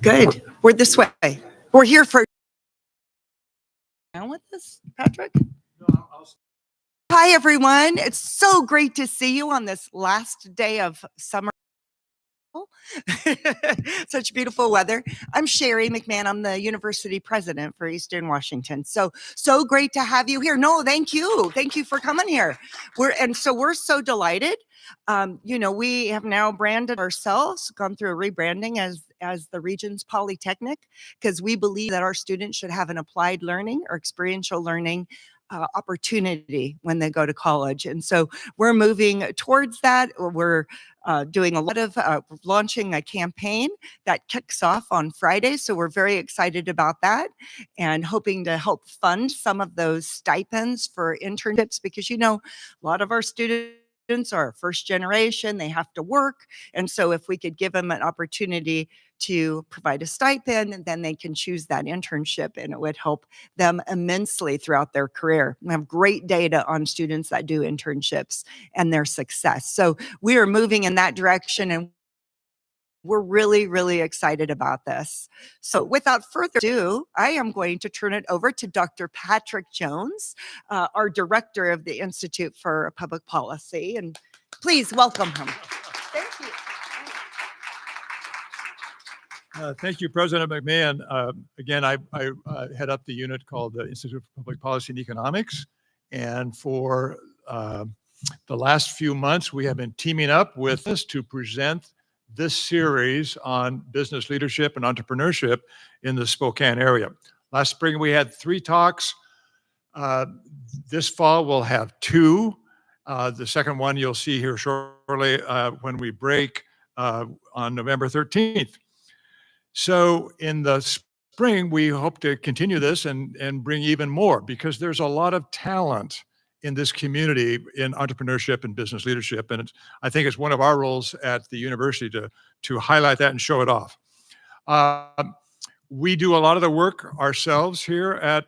Good. We're this way. We're here for. Down with this, Patrick? Hi, everyone. It's so great to see you on this last day of summer. Such beautiful weather. I'm Sheri McMahan. I'm the university president for Eastern Washington. So great to have you here. No, thank you. Thank you for coming here. We're so delighted. We have now branded ourselves, gone through a rebranding as the region's Polytechnic, because we believe that our students should have an applied learning or experiential learning opportunity when they go to college. And so we're moving towards that. We're doing a lot of launching a campaign that kicks off on Friday. So we're very excited about that and hoping to help fund some of those stipends for internships, because, a lot of our students are first generation, they have to work. And so if we could give them an opportunity to provide a stipend, and then they can choose that internship, and it would help them immensely throughout their career. We have great data on students that do internships and their success. So we are moving in that direction, and we're really, really excited about this. So without further ado, I am going to turn it over to Dr. Patrick Jones, our director of the Institute for Public Policy, and please welcome him. Thank you. Thank you, President McMahan. Again, I head up the unit called the Institute for Public Policy and Economics. And for the last few months, we have been teaming up with us to present this series on business leadership and entrepreneurship in the Spokane area. Last spring, we had 3 talks. This fall, we'll have 2. The second one you'll see here shortly when we break on November 13th. So in the spring, we hope to continue this and bring even more, because there's a lot of talent in this community in entrepreneurship and business leadership. And I think it's one of our roles at the university to highlight that and show it off. We do a lot of the work ourselves here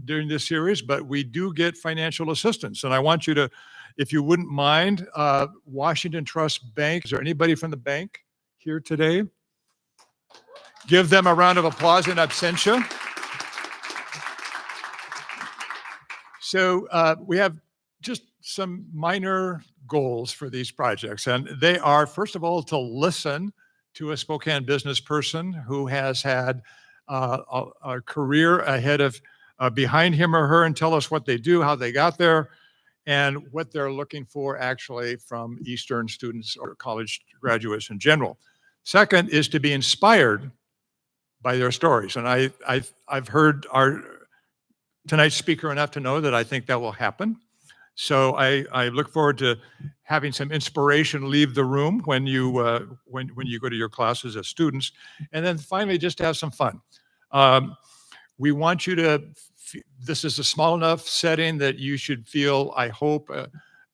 during this series, but we do get financial assistance. And I want you to, if you wouldn't mind, Washington Trust Bank. Is there anybody from the bank here today? Give them a round of applause in absentia. So we have just some minor goals for these projects. And they are, first of all, to listen to a Spokane business person who has had a career ahead of, behind him or her, and tell us what they do, how they got there, and what they're looking for actually from Eastern students or college graduates in general. Second is to be inspired by their stories. And I've heard tonight's speaker enough to know that I think that will happen. So I look forward to having some inspiration leave the room when you go to your classes as students. And then finally, just to have some fun. We want you to, this is a small enough setting that you should feel, I hope,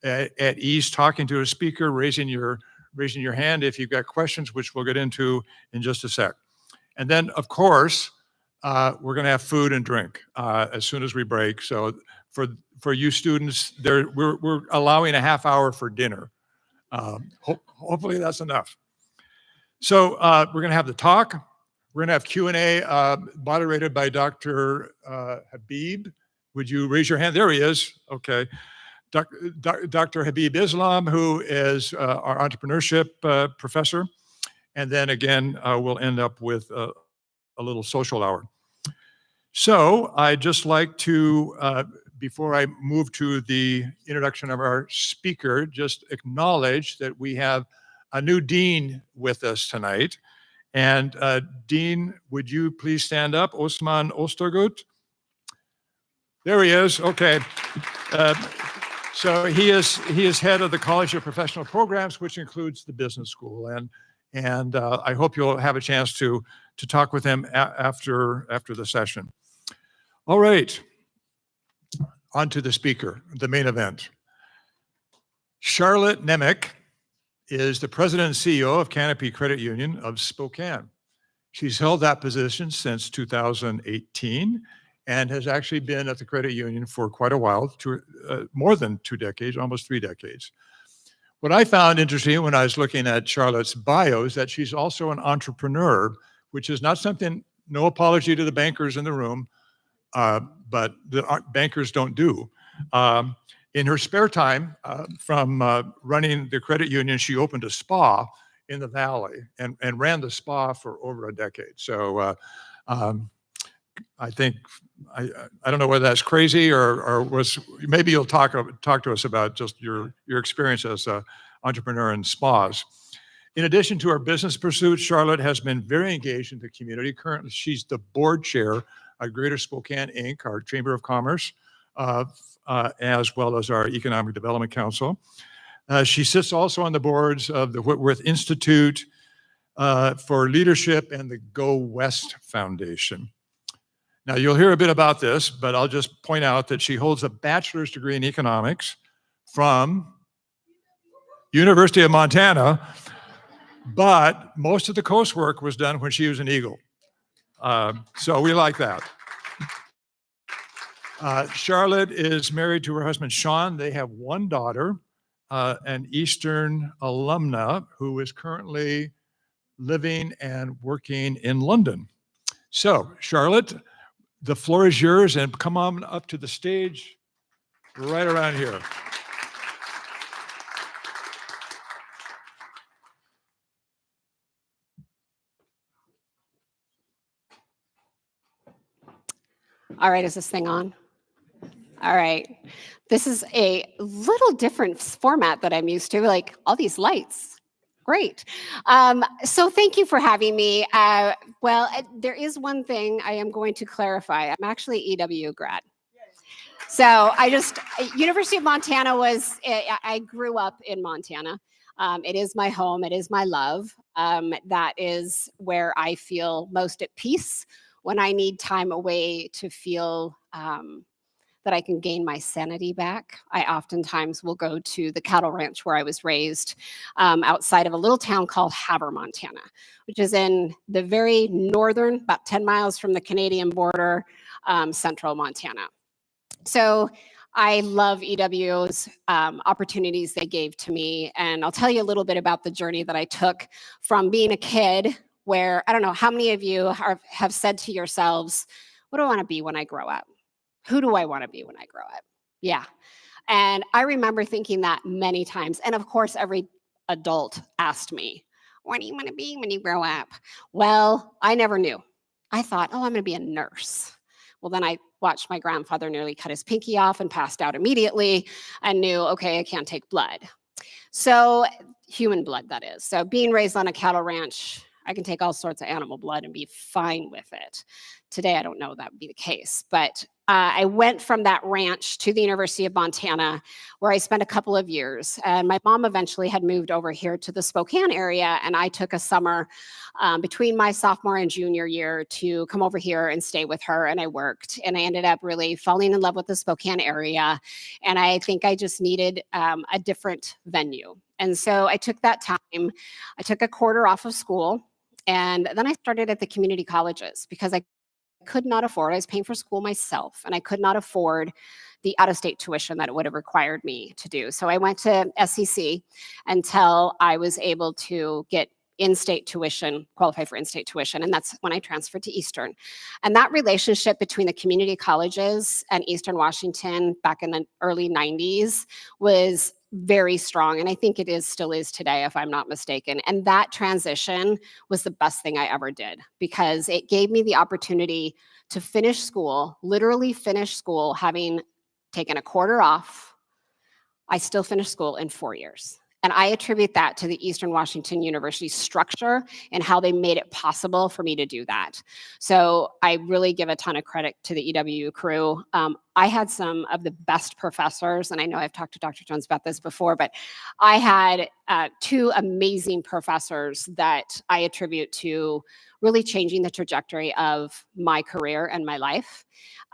at ease talking to a speaker, raising your hand if you've got questions, which we'll get into in just a sec. And then, of course, we're going to have food and drink as soon as we break. So for you students, we're allowing a half hour for dinner. Hopefully that's enough. So we're going to have the talk. We're going to have Q&A moderated by Dr. Habib. Would you raise your hand? There he is. Okay. Dr. Habib Islam, who is our entrepreneurship professor. And then again, we'll end up with a little social hour. So I'd just like to, before I move to the introduction of our speaker, just acknowledge that we have a new dean with us tonight. And Dean, would you please stand up? Osman Ostergut. There he is. Okay. So he is head of the College of Professional Programs, which includes the business school. And I hope you'll have a chance to talk with him after the session. All right, on to the speaker, the main event. Charlotte Nemec is the president and CEO of Canopy Credit Union of Spokane. She's held that position since 2018, and has actually been at the credit union for quite a while, more than 2 decades, almost 3 decades. What I found interesting when I was looking at Charlotte's bio is that she's also an entrepreneur, which is not something, no apology to the bankers in the room, but the bankers don't do. In her spare time from running the credit union, she opened a spa in the Valley and ran the spa for over a decade. So I think, I don't know whether that's crazy or was, maybe you'll talk to us about just your experience as an entrepreneur in spas. In addition to her business pursuits, Charlotte has been very engaged in the community. Currently, she's the board chair at Greater Spokane, Inc., our Chamber of Commerce, as well as our Economic Development Council. She sits also on the boards of the Whitworth Institute for Leadership and the Go West Foundation. Now, you'll hear a bit about this, but I'll just point out that she holds a bachelor's degree in economics from University of Montana, but most of the coursework was done when she was an Eagle. So we like that. Charlotte is married to her husband, Sean. They have one daughter, an Eastern alumna who is currently living and working in London. So, Charlotte, the floor is yours, and come on up to the stage right around here. All right, is this thing on? All right. This is a little different format that I'm used to, like all these lights. Great. So thank you for having me. Well, there is one thing I am going to clarify. I'm actually EWU grad. So University of Montana I grew up in Montana. It is my home. It is my love. That is where I feel most at peace when I need time away to feel that I can gain my sanity back. I oftentimes will go to the cattle ranch where I was raised outside of a little town called Havre, Montana, which is in the very northern, about 10 miles from the Canadian border, central Montana. So I love EWU's opportunities they gave to me. And I'll tell you a little bit about the journey that I took from being a kid where, I don't know, how many of you have said to yourselves, what do I want to be when I grow up? Who do I want to be when I grow up? Yeah. And I remember thinking that many times. And of course, every adult asked me, what do you want to be when you grow up? Well, I never knew. I thought, oh, I'm going to be a nurse. Well, then I watched my grandfather nearly cut his pinky off and passed out immediately and knew, okay, I can't take blood. So human blood, that is. So being raised on a cattle ranch, I can take all sorts of animal blood and be fine with it. Today, I don't know that would be the case, but I went from that ranch to the University of Montana, where I spent a couple of years. And my mom eventually had moved over here to the Spokane area, and I took a summer between my sophomore and junior year to come over here and stay with her, and I worked. And I ended up really falling in love with the Spokane area, and I think I just needed a different venue. And so I took that time. I took a quarter off of school, and then I started at the community colleges because I could not afford, I was paying for school myself, and I could not afford the out-of-state tuition that it would have required me to do. So I went to SEC until I was able to get in-state tuition, qualify for in-state tuition, and that's when I transferred to Eastern. And that relationship between the community colleges and Eastern Washington back in the early 90s was very strong, and I think it still is today, if I'm not mistaken. And that transition was the best thing I ever did because it gave me the opportunity to finish school, literally finish school, having taken a quarter off. I still finished school in 4 years. And I attribute that to the Eastern Washington University structure and how they made it possible for me to do that. So I really give a ton of credit to the EWU crew. I had some of the best professors, and I know I've talked to Dr. Jones about this before, but I had 2 amazing professors that I attribute to really changing the trajectory of my career and my life.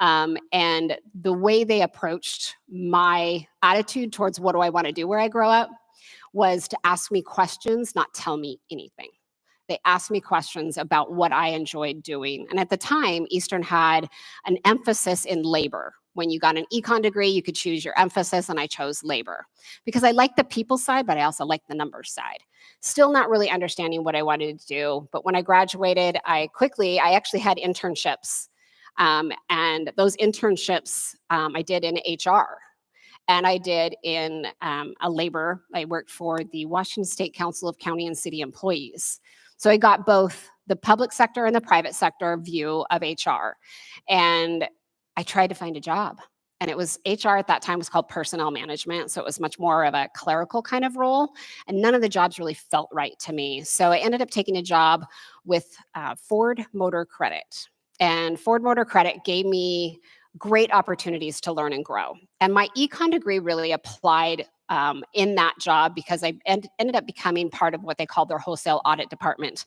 And the way they approached my attitude towards what do I want to do where I grow up was to ask me questions, not tell me anything. They asked me questions about what I enjoyed doing. And at the time, Eastern had an emphasis in labor. When you got an econ degree, you could choose your emphasis, and I chose labor because I like the people side, but I also like the numbers side. Still not really understanding what I wanted to do. But when I graduated, I actually had internships. And those internships I did in HR. And I did in a labor. I worked for the Washington State Council of County and City Employees. So I got both the public sector and the private sector view of HR. And I tried to find a job. And it was HR at that time was called personnel management. So it was much more of a clerical kind of role. And none of the jobs really felt right to me. So I ended up taking a job with Ford Motor Credit. And Ford Motor Credit gave me great opportunities to learn and grow. And my econ degree really applied in that job because I ended up becoming part of what they called their wholesale audit department.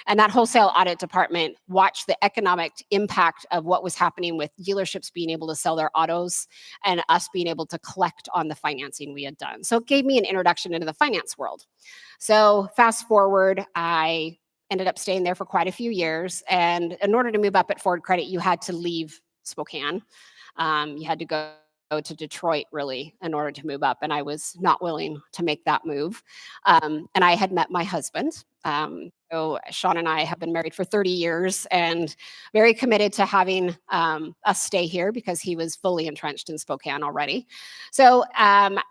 And that wholesale audit department watched the economic impact of what was happening with dealerships being able to sell their autos and us being able to collect on the financing we had done. So it gave me an introduction into the finance world. So fast forward, I ended up staying there for quite a few years. And in order to move up at Ford Credit, you had to leave Spokane. You had to go to Detroit, really, in order to move up. And I was not willing to make that move. And I had met my husband. So Sean and I have been married for 30 years and very committed to having us stay here because he was fully entrenched in Spokane already. So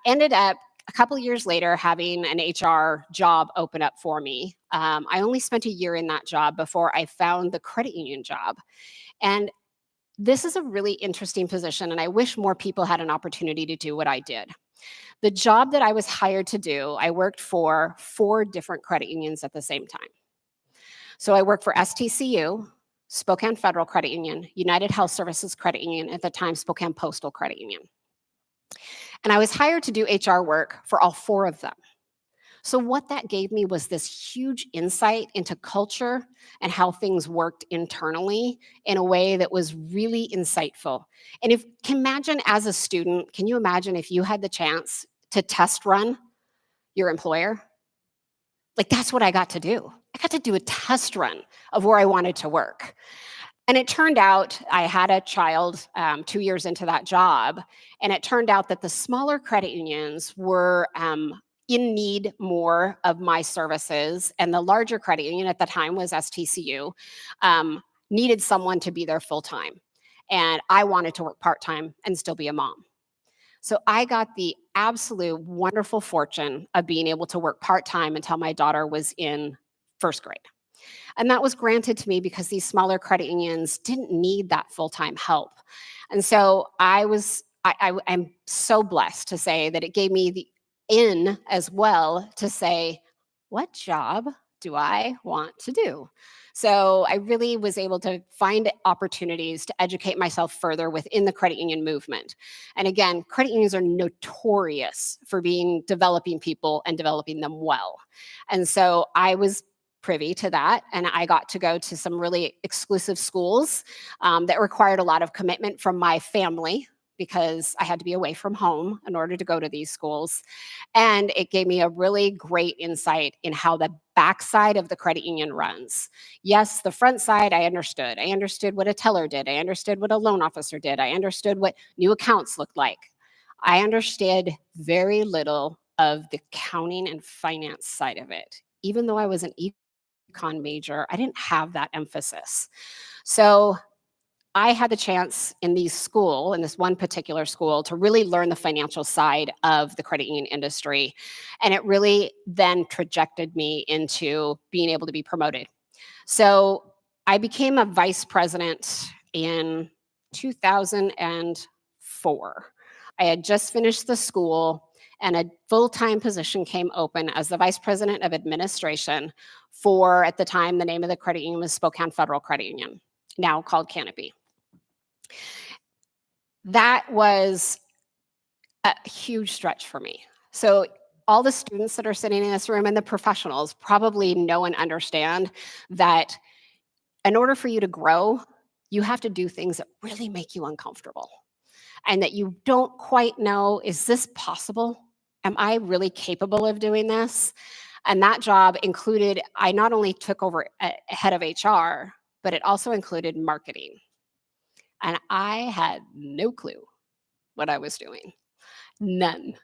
ended up a couple of years later having an HR job open up for me. I only spent a year in that job before I found the credit union job. And this is a really interesting position, and I wish more people had an opportunity to do what I did. The job that I was hired to do, I worked for 4 different credit unions at the same time. So I worked for STCU, Spokane Federal Credit Union, United Health Services Credit Union, at the time Spokane Postal Credit Union. And I was hired to do HR work for all 4 of them. So what that gave me was this huge insight into culture and how things worked internally in a way that was really insightful. And imagine as a student, can you imagine if you had the chance to test run your employer? Like, that's what I got to do. I got to do a test run of where I wanted to work. And it turned out I had a child 2 years into that job, and it turned out that the smaller credit unions were in need more of my services, and the larger credit union at the time was STCU, needed someone to be there full-time. And I wanted to work part-time and still be a mom. So I got the absolute wonderful fortune of being able to work part-time until my daughter was in 1st grade. And that was granted to me because these smaller credit unions didn't need that full-time help. And so I'm so blessed to say that it gave me the in as well to say, what job do I want to do? So I really was able to find opportunities to educate myself further within the credit union movement. And again, credit unions are notorious for developing people and developing them well. And so I was privy to that, and I got to go to some really exclusive schools that required a lot of commitment from my family, because I had to be away from home in order to go to these schools. And it gave me a really great insight in how the backside of the credit union runs. Yes, the front side I understood. I understood what a teller did. I understood what a loan officer did. I understood what new accounts looked like. I understood very little of the accounting and finance side of it. Even though I was an econ major, I didn't have that emphasis. So I had the chance in this one particular school, to really learn the financial side of the credit union industry. And it really then trajected me into being able to be promoted. So I became a vice president in 2004. I had just finished the school, and a full-time position came open as the vice president of administration for, at the time, the name of the credit union was Spokane Federal Credit Union, now called Canopy. That was a huge stretch for me. So all the students that are sitting in this room and the professionals probably know and understand that in order for you to grow, you have to do things that really make you uncomfortable, and that you don't quite know, is this possible? Am I really capable of doing this? And that job included, I not only took over a head of HR, but it also included marketing. And I had no clue what I was doing. None.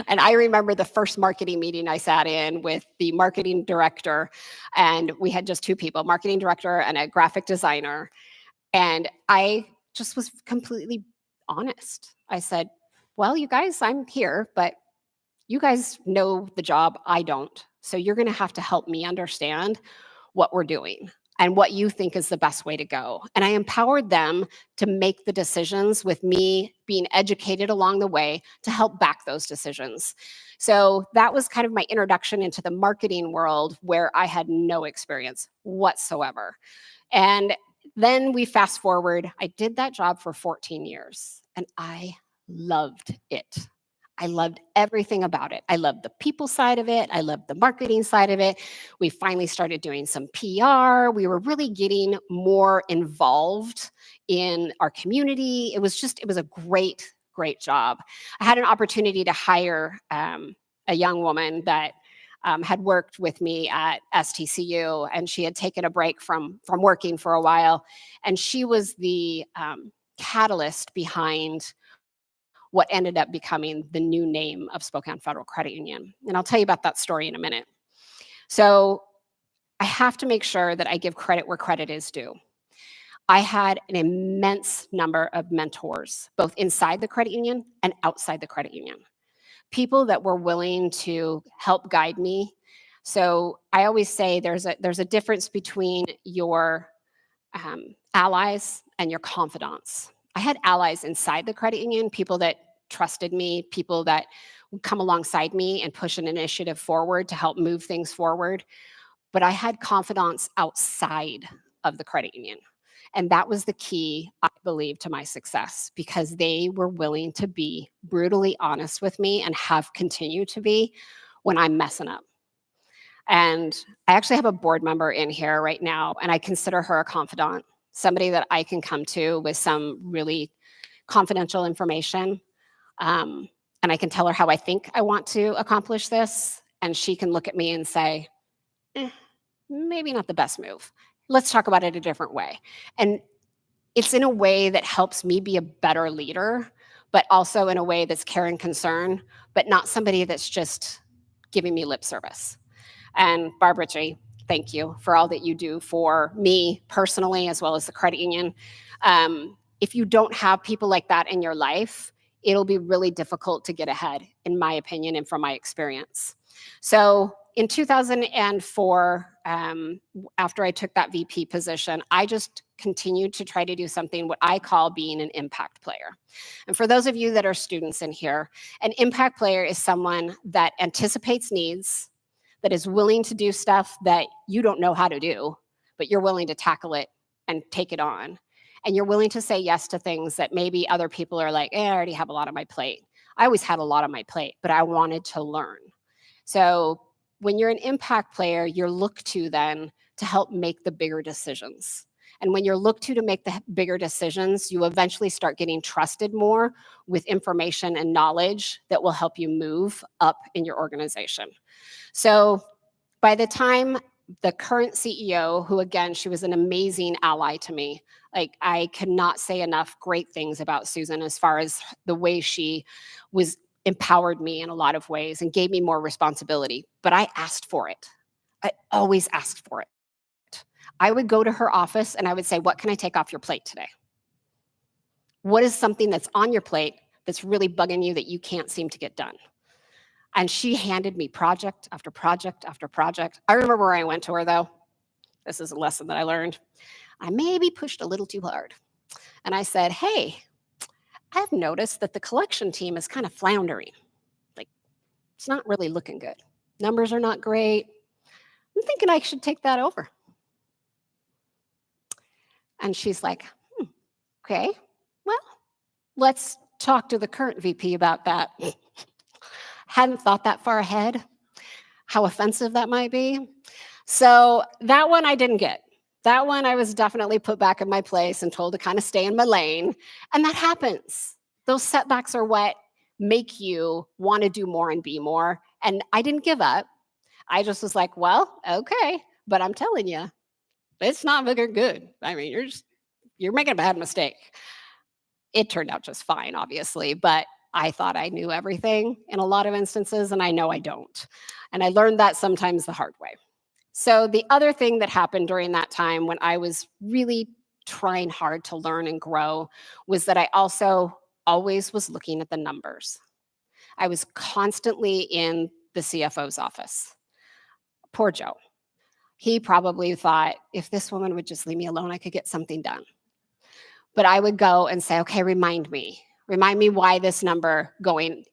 And I remember the first marketing meeting I sat in with the marketing director, and we had just two people, marketing director and a graphic designer. And I just was completely honest. I said, well, you guys, I'm here, but you guys know the job, I don't. So you're going to have to help me understand what we're doing and what you think is the best way to go. And I empowered them to make the decisions with me being educated along the way to help back those decisions. So that was kind of my introduction into the marketing world, where I had no experience whatsoever. And then we fast forward, I did that job for 14 years and I loved it. I loved everything about it. I loved the people side of it. I loved the marketing side of it. We finally started doing some PR. We were really getting more involved in our community. It was a great, great job. I had an opportunity to hire a young woman that had worked with me at STCU, and she had taken a break from working for a while. And she was the catalyst behind what ended up becoming the new name of Spokane Federal Credit Union. And I'll tell you about that story in a minute. So I have to make sure that I give credit where credit is due. I had an immense number of mentors, both inside the credit union and outside the credit union. People that were willing to help guide me. So I always say there's a difference between your allies and your confidants. I had allies inside the credit union, people that trusted me, people that would come alongside me and push an initiative forward to help move things forward. But I had confidants outside of the credit union. And that was the key, I believe, to my success, because they were willing to be brutally honest with me and have continued to be when I'm messing up. And I actually have a board member in here right now, and I consider her a confidant, somebody that I can come to with some really confidential information. And I can tell her how I think I want to accomplish this. And she can look at me and say, maybe not the best move. Let's talk about it a different way. And it's in a way that helps me be a better leader, but also in a way that's care and concern, but not somebody that's just giving me lip service. And Barbara G., thank you for all that you do for me personally, as well as the credit union. If you don't have people like that in your life, it'll be really difficult to get ahead, in my opinion, and from my experience. So in 2004, after I took that VP position, I just continued to try to do something what I call being an impact player. And for those of you that are students in here, an impact player is someone that anticipates needs, that is willing to do stuff that you don't know how to do, but you're willing to tackle it and take it on. And you're willing to say yes to things that maybe other people are like, I already have a lot on my plate. I always had a lot on my plate, but I wanted to learn. So when you're an impact player, you're looked to then to help make the bigger decisions. And when you're looked to make the bigger decisions, you eventually start getting trusted more with information and knowledge that will help you move up in your organization. So by the time the current CEO, who again, she was an amazing ally to me, like I cannot say enough great things about Susan as far as the way she was empowered me in a lot of ways and gave me more responsibility, but I asked for it. I always asked for it. I would go to her office and I would say, what can I take off your plate today? What is something that's on your plate that's really bugging you that you can't seem to get done? And she handed me project after project after project. I remember where I went to her though. This is a lesson that I learned. I maybe pushed a little too hard. And I said, hey, I've noticed that the collection team is kind of floundering. Like, it's not really looking good. Numbers are not great. I'm thinking I should take that over. And she's like, okay, well, let's talk to the current VP about that. Hadn't thought that far ahead, how offensive that might be. So that one I didn't get. That one I was definitely put back in my place and told to kind of stay in my lane. And that happens. Those setbacks are what make you want to do more and be more. And I didn't give up. I just was like, well, okay, but I'm telling you, it's not looking good. I mean, you're making a bad mistake. It turned out just fine, obviously, but I thought I knew everything in a lot of instances, and I know I don't. And I learned that sometimes the hard way. So the other thing that happened during that time when I was really trying hard to learn and grow was that I also always was looking at the numbers. I was constantly in the CFO's office. Poor Joe. He probably thought, if this woman would just leave me alone, I could get something done. But I would go and say, okay, remind me why this number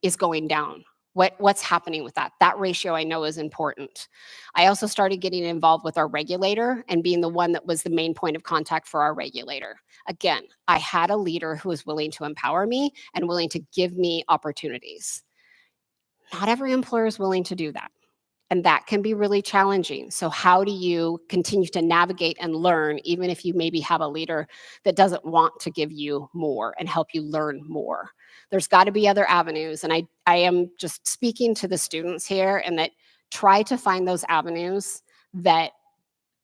is going down. What's happening with that? That ratio I know is important. I also started getting involved with our regulator and being the one that was the main point of contact for our regulator. Again, I had a leader who was willing to empower me and willing to give me opportunities. Not every employer is willing to do that. And that can be really challenging. So how do you continue to navigate and learn, even if you maybe have a leader that doesn't want to give you more and help you learn more? There's got to be other avenues. And I am just speaking to the students here, and that try to find those avenues that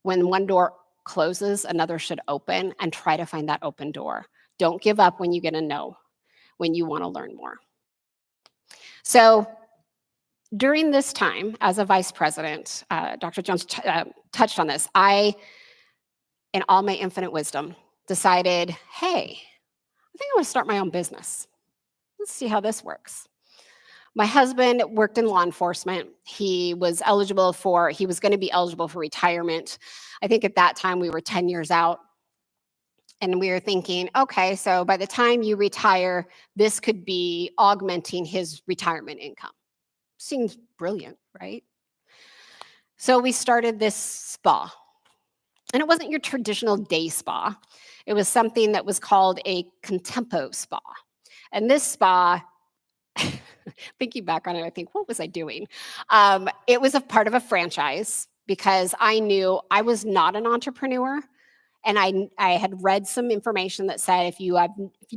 when one door closes, another should open, and try to find that open door. Don't give up when you get a no, when you want to learn more. So during this time as a vice president, Dr. Jones touched on this, I, in all my infinite wisdom, decided, hey, I think I want to start my own business. Let's see how this works. My husband worked in law enforcement. He was going to be eligible for retirement. I think at that time we were 10 years out. And we were thinking, okay, so by the time you retire, this could be augmenting his retirement income. Seems brilliant, right? So we started this spa. And it wasn't your traditional day spa. It was something that was called a Contempo spa. And this spa, thinking back on it, I think, what was I doing? It was a part of a franchise because I knew I was not an entrepreneur. And I had read some information that said if you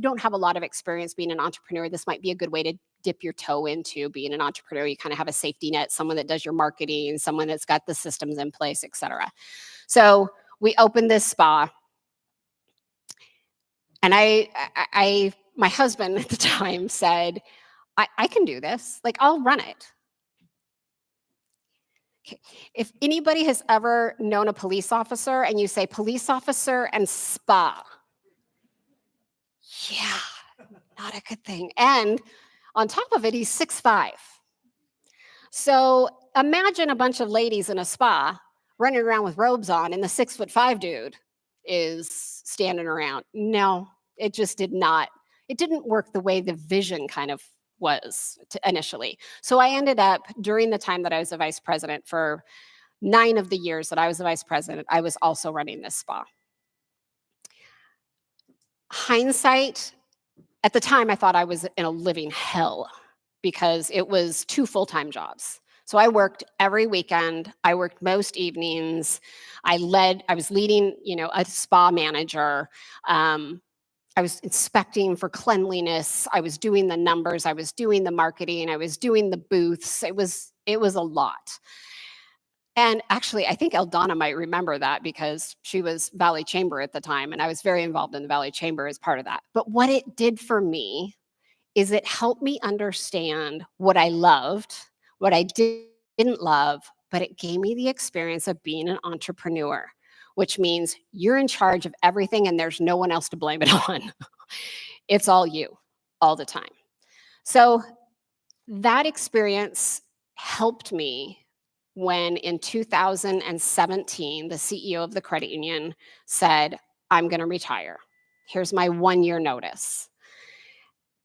don't have a lot of experience being an entrepreneur, this might be a good way to dip your toe into being an entrepreneur. You kind of have a safety net, someone that does your marketing, someone that's got the systems in place, et cetera. So we opened this spa. And my husband at the time said, I can do this. Like, I'll run it. Okay. If anybody has ever known a police officer and you say police officer and spa, yeah, not a good thing. And on top of it, he's 6'5". So imagine a bunch of ladies in a spa running around with robes on and the 6'5" dude is standing around. No, it just didn't work the way the vision kind of was initially. So I ended up, during the time that I was a vice president, for 9 of the years that I was a vice president, I was also running this spa. Hindsight, at the time, I thought I was in a living hell because it was 2 full-time jobs. So I worked every weekend. I worked most evenings. I was leading, a spa manager. I was inspecting for cleanliness. I was doing the numbers. I was doing the marketing. I was doing the booths. It was a lot. And actually, I think Eldana might remember that because she was Valley Chamber at the time, and I was very involved in the Valley Chamber as part of that. But what it did for me is it helped me understand what I loved, what I didn't love, but it gave me the experience of being an entrepreneur, which means you're in charge of everything and there's no one else to blame it on. It's all you, all the time. So that experience helped me when in 2017, the CEO of the credit union said, I'm going to retire. Here's my 1-year notice.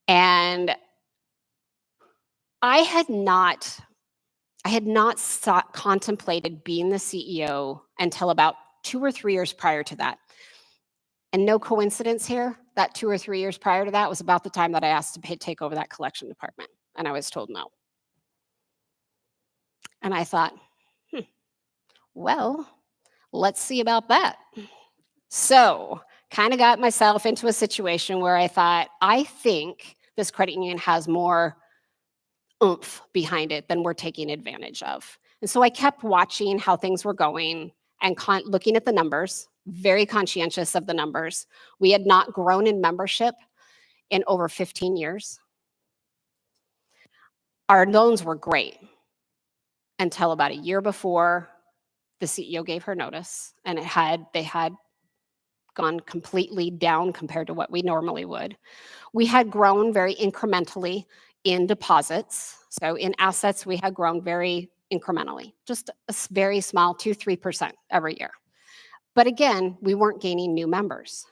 And I had not contemplated being the CEO until about 2 or 3 years prior to that. And no coincidence here, that 2 or 3 years prior to that was about the time that I asked to take over that collection department. And I was told no. And I thought, well, let's see about that. So kind of got myself into a situation where I thought, I think this credit union has more oomph behind it than we're taking advantage of. And so I kept watching how things were going and looking at the numbers, very conscientious of the numbers. We had not grown in membership in over 15 years. Our loans were great until about a year before the CEO gave her notice, and they had gone completely down compared to what we normally would. We had grown very incrementally in deposits. So in assets, we had grown very incrementally, just a very small 2-3% every year. But again, we weren't gaining new members.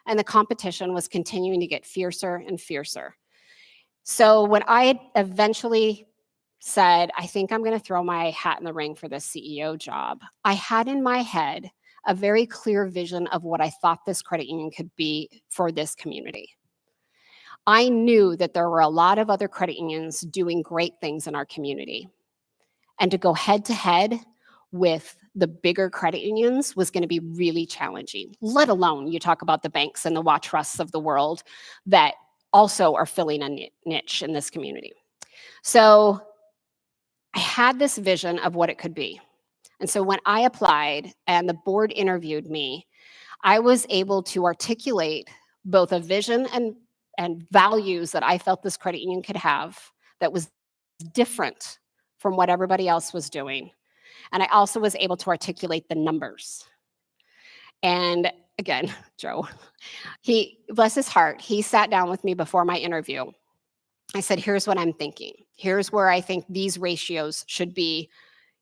And the competition was continuing to get fiercer and fiercer. So when I eventually said, I think I'm going to throw my hat in the ring for this CEO job, I had in my head a very clear vision of what I thought this credit union could be for this community. I knew that there were a lot of other credit unions doing great things in our community. And to go head to head with the bigger credit unions was going to be really challenging, let alone you talk about the banks and the watch trusts of the world that also are filling a niche in this community. So I had this vision of what it could be. And so when I applied and the board interviewed me, I was able to articulate both a vision and values that I felt this credit union could have that was different from what everybody else was doing. And I also was able to articulate the numbers. And again, Joe, he, bless his heart, he sat down with me before my interview. I said, here's what I'm thinking. Here's where I think these ratios should be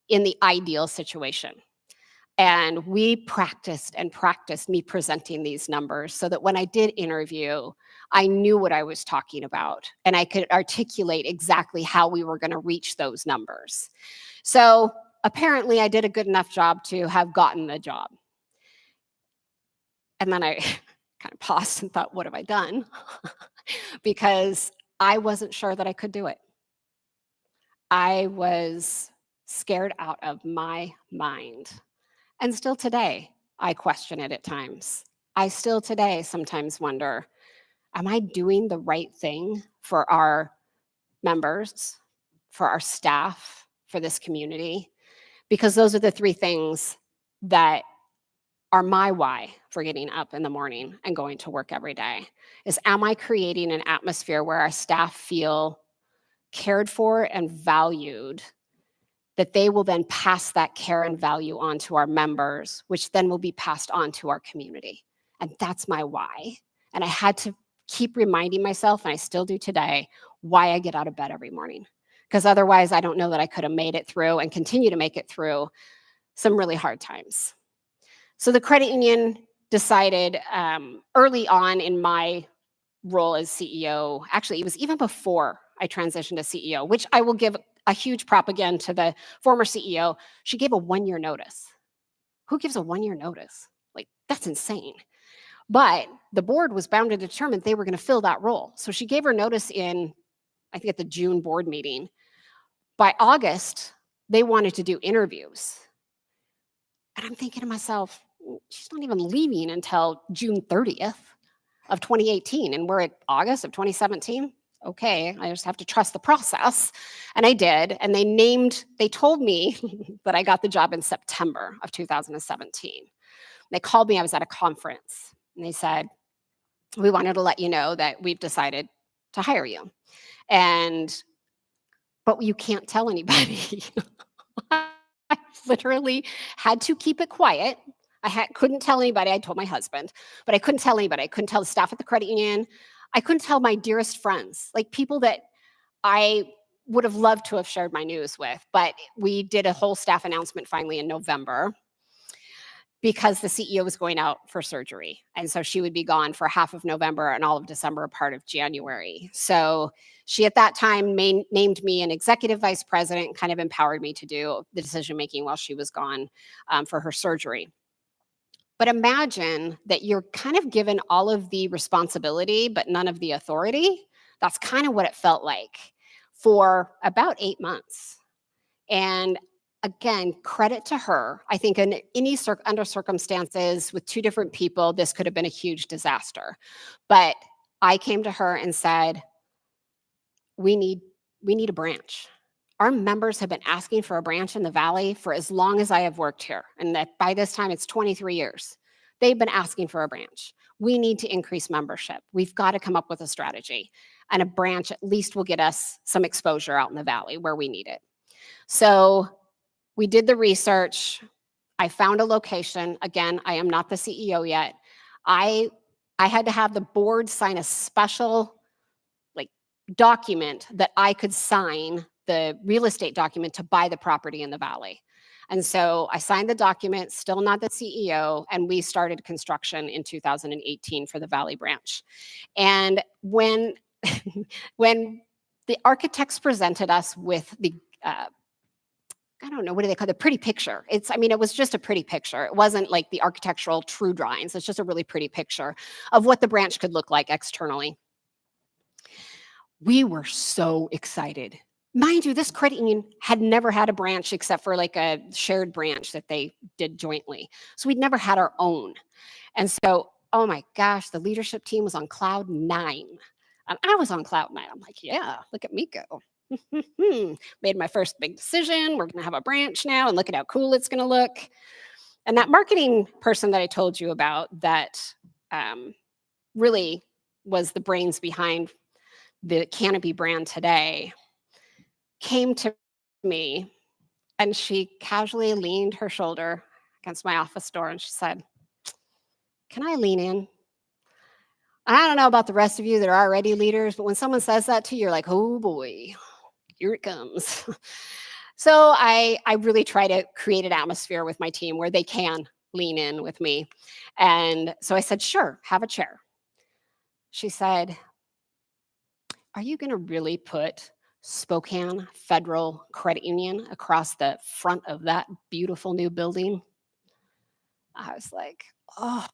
in the ideal situation. And we practiced and practiced me presenting these numbers so that when I did interview, I knew what I was talking about and I could articulate exactly how we were going to reach those numbers. So apparently I did a good enough job to have gotten the job. And then I kind of paused and thought, what have I done? Because I wasn't sure that I could do it. I was scared out of my mind. And still today, I question it at times. I still today sometimes wonder, am I doing the right thing for our members, for our staff, for this community? Because those are the three things that are my why for getting up in the morning and going to work every day. Is, am I creating an atmosphere where our staff feel cared for and valued, that they will then pass that care and value on to our members, which then will be passed on to our community. And that's my why. And I had to keep reminding myself, and I still do today, why I get out of bed every morning. Because otherwise, I don't know that I could have made it through and continue to make it through some really hard times. So the credit union decided early on in my role as CEO, actually, it was even before I transitioned to CEO, which I will give a huge prop again to the former CEO. She gave a 1-year notice. Who gives a 1-year notice? Like, that's insane. But the board was bound to determine they were going to fill that role. So she gave her notice in, I think, at the June board meeting. By August, they wanted to do interviews. And I'm thinking to myself, she's not even leaving until June 30th of 2018. And we're at August of 2017. Okay, I just have to trust the process. And I did. And they told me that I got the job in September of 2017. They called me, I was at a conference, and they said, we wanted to let you know that we've decided to hire you. But you can't tell anybody. I literally had to keep it quiet. Couldn't tell anybody. I told my husband, but I couldn't tell anybody. I couldn't tell the staff at the credit union. I couldn't tell my dearest friends, like people that I would have loved to have shared my news with. But we did a whole staff announcement finally in November because the CEO was going out for surgery. And so she would be gone for half of November and all of December, part of January. So she at that time named me an executive vice president and kind of empowered me to do the decision-making while she was gone for her surgery. But imagine that you're kind of given all of the responsibility, but none of the authority. That's kind of what it felt like for about 8 months. And again, credit to her. I think under circumstances with 2 different people, this could have been a huge disaster. But I came to her and said, we need a branch. our members have been asking for a branch in the Valley for as long as I have worked here. And that by this time, it's 23 years. They've been asking for a branch. We need to increase membership. We've got to come up with a strategy. And a branch at least will get us some exposure out in the Valley where we need it. So we did the research. I found a location. Again, I am not the CEO yet. I had to have the board sign a special document that I could sign, the real estate document, to buy the property in the Valley. And so I signed the document, still not the CEO, and we started construction in 2018 for the Valley branch. And when when the architects presented us with the I don't know, what do they call it? The pretty picture. It was just a pretty picture. It wasn't like the architectural true drawings. It's just a really pretty picture of what the branch could look like externally. We were so excited. Mind you, this credit union had never had a branch except for like a shared branch that they did jointly. So we'd never had our own. And so, oh my gosh, the leadership team was on cloud 9. And I was on cloud 9. I'm like, yeah, look at me go. Made my first big decision. We're going to have a branch now, and look at how cool it's going to look. And that marketing person that I told you about that really was the brains behind the Canopy brand today came to me, and she casually leaned her shoulder against my office door and she said, "Can I lean in?" I don't know about the rest of you that are already leaders, but when someone says that to you, you're like, oh boy, here it comes. So I really try to create an atmosphere with my team where they can lean in with me. And so I said, sure, have a chair. She said, "Are you going to really put Spokane Federal Credit Union across the front of that beautiful new building?" I was like, oh,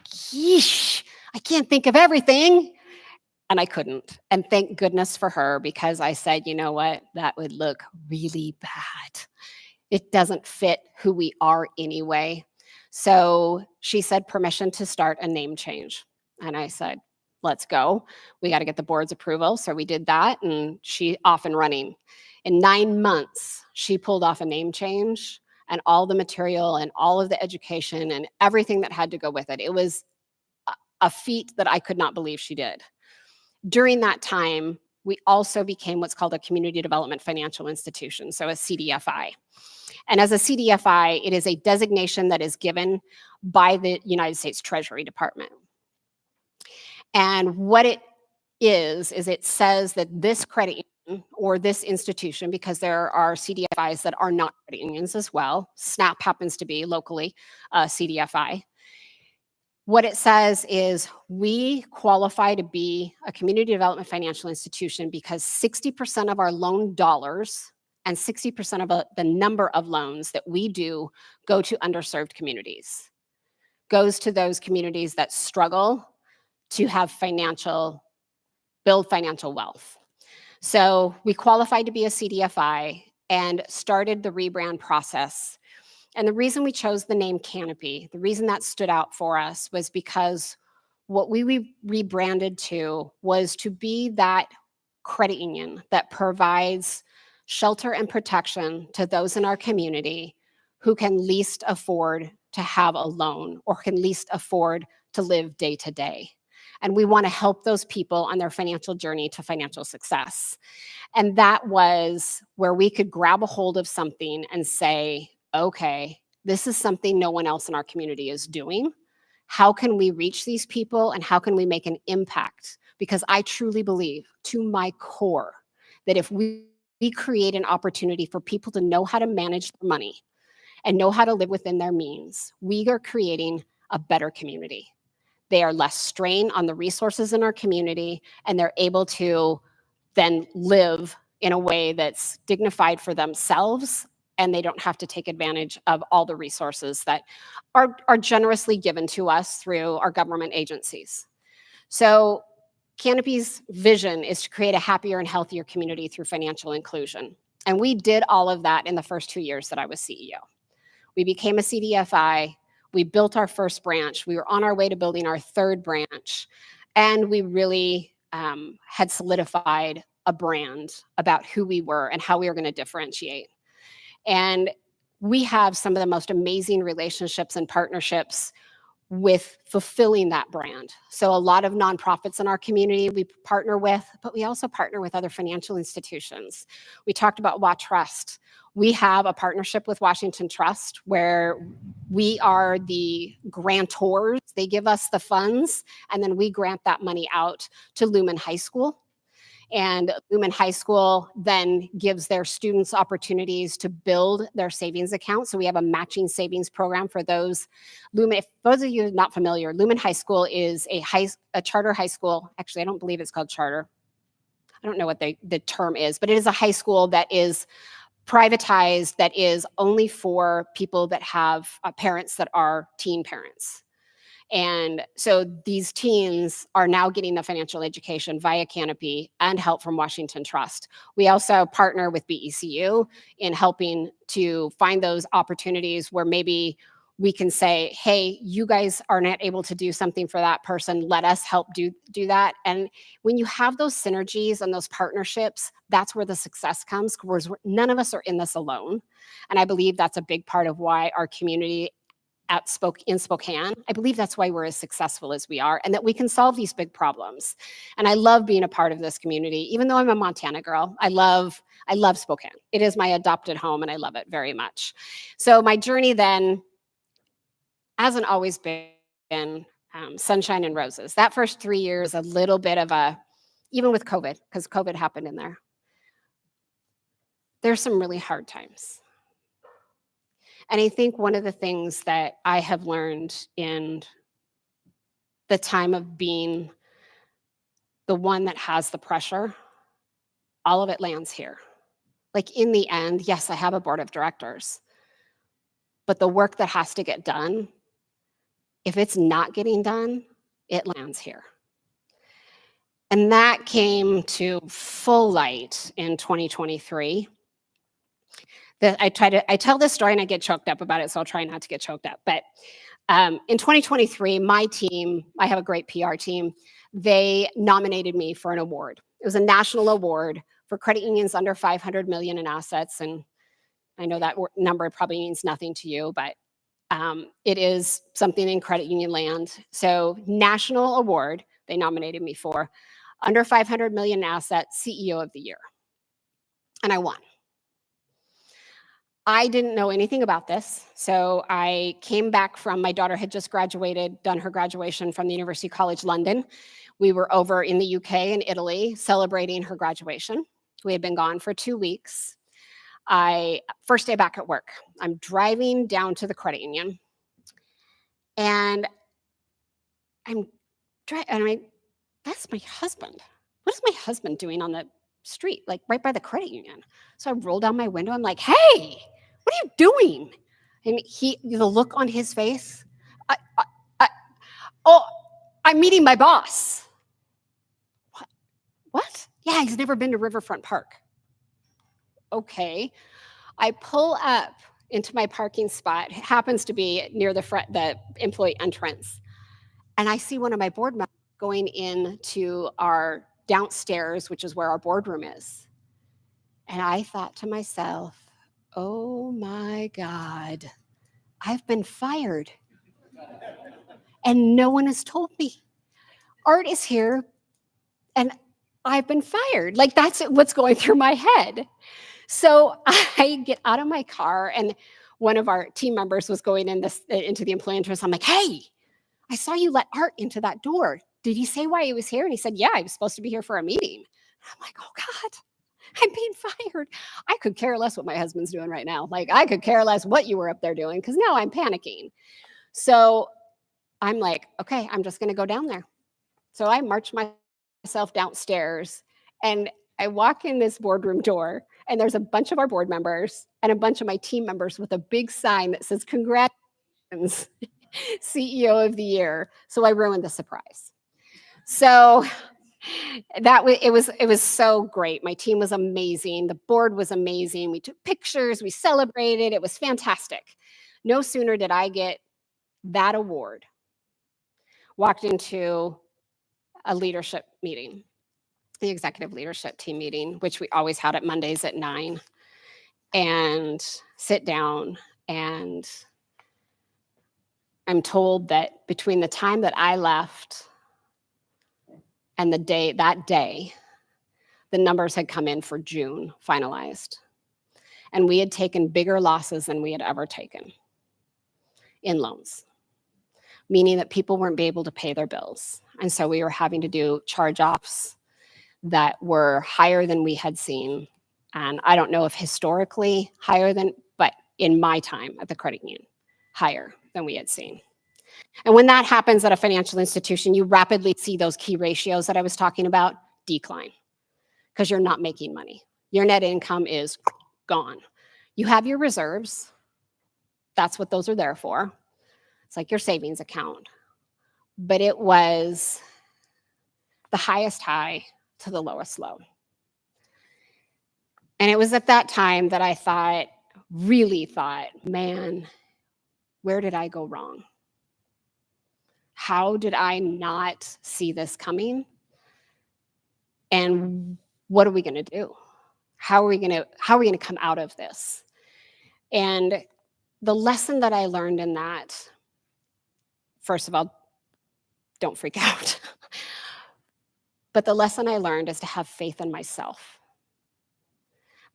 yeesh, I can't think of everything. And I couldn't. And thank goodness for her, because I said, you know what? That would look really bad. It doesn't fit who we are anyway. So she said permission to start a name change. And I said, let's go. We got to get the board's approval. So we did that, and she off and running. In 9 months, she pulled off a name change and all the material and all of the education and everything that had to go with it. It was a feat that I could not believe she did. During that time, we also became what's called a Community Development Financial Institution, so a CDFI. And as a CDFI, it is a designation that is given by the United States Treasury Department. And what it is it says that this credit union or this institution, because there are CDFIs that are not credit unions as well, SNAP happens to be locally CDFI. What it says is we qualify to be a community development financial institution because 60% of our loan dollars and 60% of the number of loans that we do go to underserved communities, goes to those communities that struggle to have build financial wealth. So we qualified to be a CDFI and started the rebrand process. And the reason we chose the name Canopy, the reason that stood out for us was because what we rebranded to was to be that credit union that provides shelter and protection to those in our community who can least afford to have a loan or can least afford to live day to day. And we want to help those people on their financial journey to financial success. And that was where we could grab a hold of something and say, okay, this is something no one else in our community is doing. How can we reach these people and how can we make an impact? Because I truly believe to my core that if we create an opportunity for people to know how to manage their money and know how to live within their means, we are creating a better community. They are less strain on the resources in our community, and they're able to then live in a way that's dignified for themselves, and they don't have to take advantage of all the resources that are generously given to us through our government agencies. So Canopy's vision is to create a happier and healthier community through financial inclusion. And we did all of that in the first 2 years that I was CEO. We became a CDFI. We built our first branch. We were on our way to building our third branch. And we really had solidified a brand about who we were and how we were going to differentiate. And we have some of the most amazing relationships and partnerships with fulfilling that brand. So a lot of nonprofits in our community we partner with, but we also partner with other financial institutions. We talked about WaTrust. We have a partnership with Washington Trust where we are the grantors. They give us the funds, and then we grant that money out to Lumen High School. And Lumen High School then gives their students opportunities to build their savings account. So we have a matching savings program for those. Lumen, if those of you not familiar, Lumen High School is a charter high school. Actually, I don't believe it's called charter. I don't know what the term is, but it is a high school that is privatized, that is only for people that have parents that are teen parents. And so these teens are now getting the financial education via Canopy and help from Washington Trust. We also partner with BECU in helping to find those opportunities where maybe we can say, hey, you guys are not able to do something for that person. Let us help do that. And when you have those synergies and those partnerships, that's where the success comes, because none of us are in this alone. And I believe that's a big part of why our community in Spokane, I believe that's why we're as successful as we are, and that we can solve these big problems. And I love being a part of this community, even though I'm a Montana girl. I love Spokane. It is my adopted home, and I love it very much. So my journey then hasn't always been sunshine and roses. That first 3 years, a little bit of even with COVID, because COVID happened in there, there's some really hard times. And I think one of the things that I have learned in the time of being the one that has the pressure, all of it lands here. Like in the end, yes, I have a board of directors, but the work that has to get done, if it's not getting done, it lands here. And that came to full light in 2023. I tell this story and I get choked up about it, so I'll try not to get choked up. But in 2023, my team, I have a great PR team, they nominated me for an award. It was a national award for credit unions under 500 million in assets. And I know that number probably means nothing to you, but it is something in credit union land. So national award, they nominated me for, under 500 million in assets, CEO of the year. And I won. I didn't know anything about this. So I came back from, my daughter had just graduated, done her graduation from the University College London. We were over in the UK and Italy celebrating her graduation. We had been gone for 2 weeks. First day back at work, I'm driving down to the credit union and I'm like, that's my husband. What is my husband doing on the street, like right by the credit union? So I roll down my window. I'm like, hey, what are you doing? And the look on his face, I'm meeting my boss. What? Yeah, he's never been to Riverfront Park. Okay. I pull up into my parking spot. It happens to be near the employee entrance. And I see one of my board members going into our downstairs, which is where our boardroom is. And I thought to myself, oh my God, I've been fired. And no one has told me. Art is here and I've been fired. Like that's what's going through my head. So I get out of my car and one of our team members was going into the employee entrance. I'm like, hey, I saw you let Art into that door. Did he say why he was here? And he said, yeah, I was supposed to be here for a meeting. I'm like, oh God, I'm being fired. I could care less what my husband's doing right now. Like I could care less what you were up there doing because now I'm panicking. So I'm like, okay, I'm just going to go down there. So I march myself downstairs and I walk in this boardroom door and there's a bunch of our board members and a bunch of my team members with a big sign that says, congratulations, CEO of the year. So I ruined the surprise. So it was so great. My team was amazing. The board was amazing. We took pictures, we celebrated. It was fantastic. No sooner did I get that award, walked into a leadership meeting. the executive leadership team meeting, which we always had at Mondays at 9, and sit down, and I'm told that between the time that I left and that day, the numbers had come in for June finalized. And we had taken bigger losses than we had ever taken in loans, meaning that people weren't able to pay their bills. And so we were having to do charge-offs that were higher than we had seen. And I don't know if historically higher than, but in my time at the credit union, higher than we had seen. And when that happens at a financial institution, you rapidly see those key ratios that I was talking about decline because you're not making money. Your net income is gone. You have your reserves. That's what those are there for. It's like your savings account. But it was the highest high to the lowest low. And it was at that time that I really thought, man, where did I go wrong? How did I not see this coming? And what are we going to do? How are we going to come out of this? And the lesson that I learned in that, first of all, don't freak out. But the lesson I learned is to have faith in myself.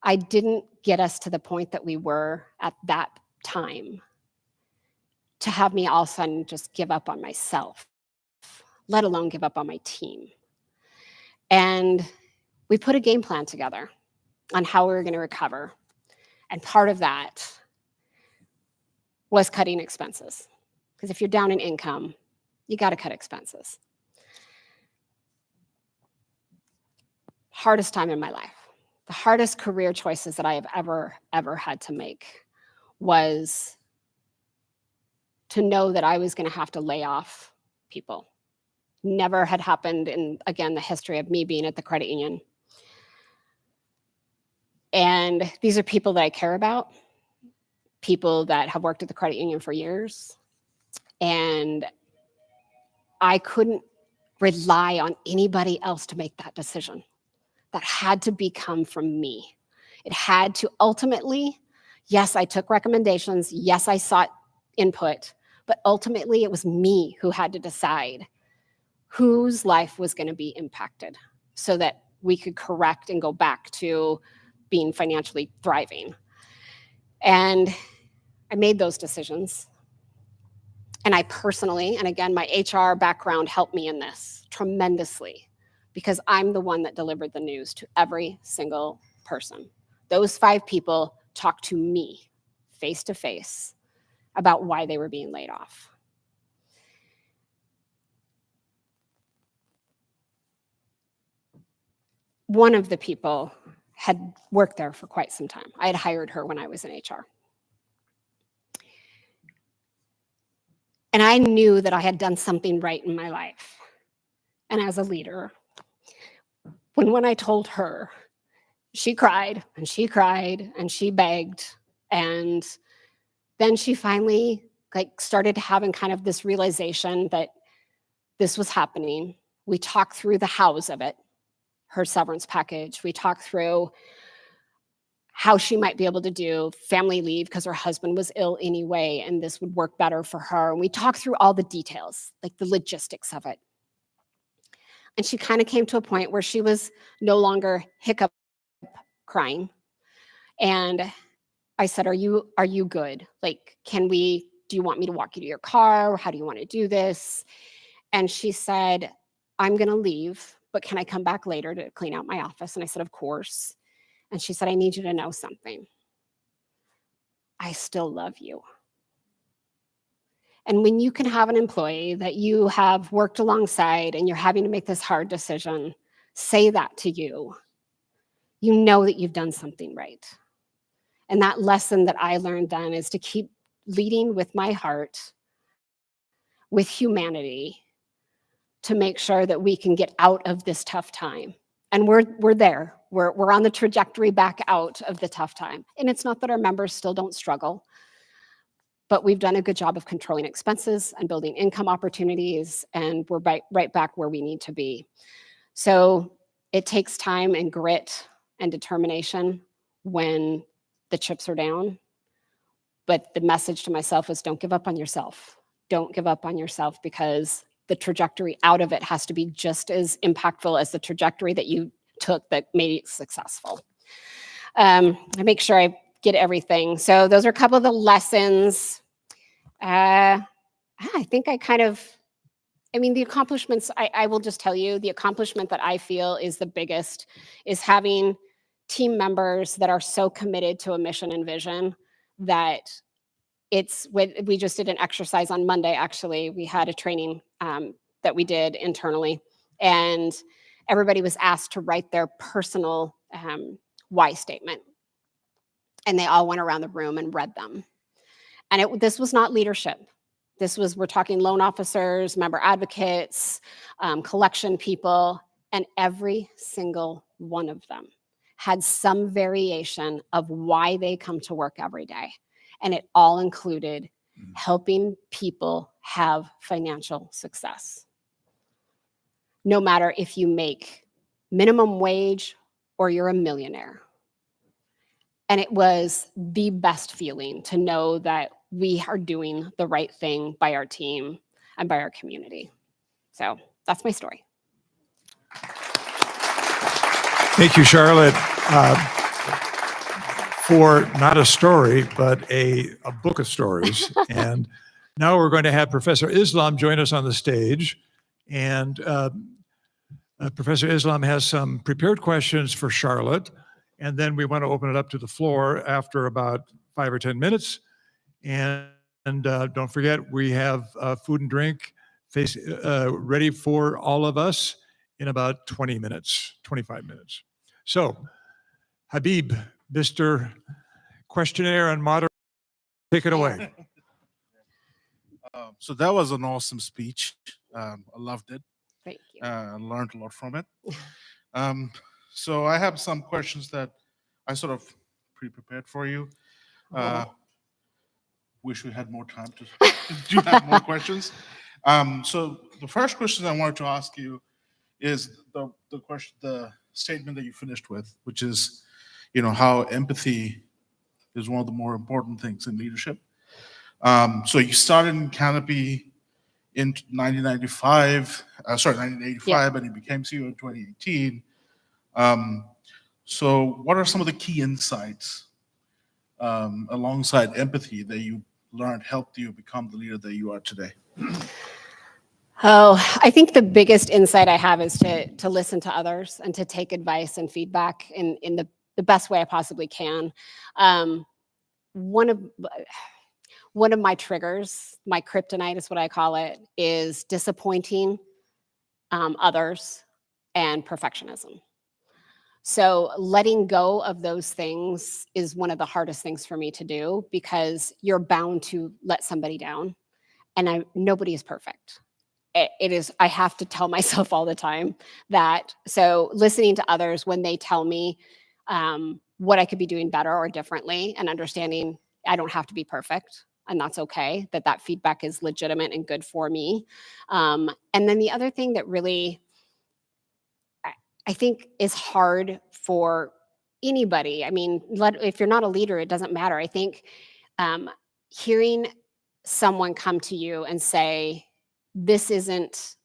I didn't get us to the point that we were at that time to have me all of a sudden just give up on myself, let alone give up on my team. And we put a game plan together on how we were going to recover. And part of that was cutting expenses. Because if you're down in income, you got to cut expenses. Hardest time in my life. The hardest career choices that I have ever had to make was to know that I was going to have to lay off people. Never had happened in, again, the history of me being at the credit union. And these are people that I care about, people that have worked at the credit union for years. And I couldn't rely on anybody else to make that decision. That had to come from me. It had to ultimately, yes, I took recommendations, yes, I sought input, but ultimately it was me who had to decide whose life was going to be impacted so that we could correct and go back to being financially thriving. And I made those decisions. And I personally, and again, my HR background helped me in this tremendously because I'm the one that delivered the news to every single person. Those 5 people talked to me face to face about why they were being laid off. One of the people had worked there for quite some time. I had hired her when I was in HR. And I knew that I had done something right in my life. And as a leader, when I told her, she cried and she cried and she begged. And then she finally started having kind of this realization that this was happening. We talked through the hows of it, her severance package. We talked through how she might be able to do family leave because her husband was ill anyway, and this would work better for her. And we talked through all the details, like the logistics of it. And she kind of came to a point where she was no longer hiccup crying. And I said, are you good? Like, do you want me to walk you to your car? How do you want to do this? And she said, I'm going to leave, but can I come back later to clean out my office? And I said, of course. And she said, I need you to know something. I still love you. And when you can have an employee that you have worked alongside and you're having to make this hard decision, say that to you, you know that you've done something right. And that lesson that I learned then is to keep leading with my heart, with humanity, to make sure that we can get out of this tough time. And we're there. We're on the trajectory back out of the tough time. And it's not that our members still don't struggle, but we've done a good job of controlling expenses and building income opportunities, and we're right back where we need to be. So it takes time and grit and determination when the chips are down. But the message to myself was, don't give up on yourself. Don't give up on yourself, because the trajectory out of it has to be just as impactful as the trajectory that you took that made it successful. I make sure I get everything. So those are a couple of the lessons. I think the accomplishments, I will just tell you, the accomplishment that I feel is the biggest is having team members that are so committed to a mission and vision that we just did an exercise on Monday, actually. We had a training that we did internally, and everybody was asked to write their personal why statement. And they all went around the room and read them. And this was not leadership. We're talking loan officers, member advocates, collection people, and every single one of them had some variation of why they come to work every day. And it all included helping people have financial success. No matter if you make minimum wage or you're a millionaire. And it was the best feeling to know that we are doing the right thing by our team and by our community. So that's my story. Thank you, Charlotte, for not a story, but a book of stories. And now we're going to have Professor Islam join us on the stage. And Professor Islam has some prepared questions for Charlotte. And then we want to open it up to the floor after about 5 or 10 minutes. And don't forget, we have food and drink ready for all of us in about 20 minutes, 25 minutes. So, Habib, Mr. Questionnaire and Moderator, take it away. So that was an awesome speech. I loved it. Thank you. I learned a lot from it. So I have some questions that I sort of pre-prepared for you. Wish we had more time to do have more questions. So the first question I wanted to ask you is the statement that you finished with, which is, how empathy is one of the more important things in leadership. So you started in Canopy in 1985, Yeah. and you became CEO in 2018. So what are some of the key insights alongside empathy that you learned helped you become the leader that you are today? Oh, I think the biggest insight I have is to listen to others and to take advice and feedback in the best way I possibly can. One of my triggers, my kryptonite is what I call it, is disappointing others and perfectionism. So letting go of those things is one of the hardest things for me to do, because you're bound to let somebody down, and nobody is perfect. I have to tell myself all the time that. So listening to others when they tell me what I could be doing better or differently, and understanding I don't have to be perfect, and that's okay, that feedback is legitimate and good for me. And then the other thing that really I think is hard for anybody. I mean, if you're not a leader, it doesn't matter. I think hearing someone come to you and say, this isn't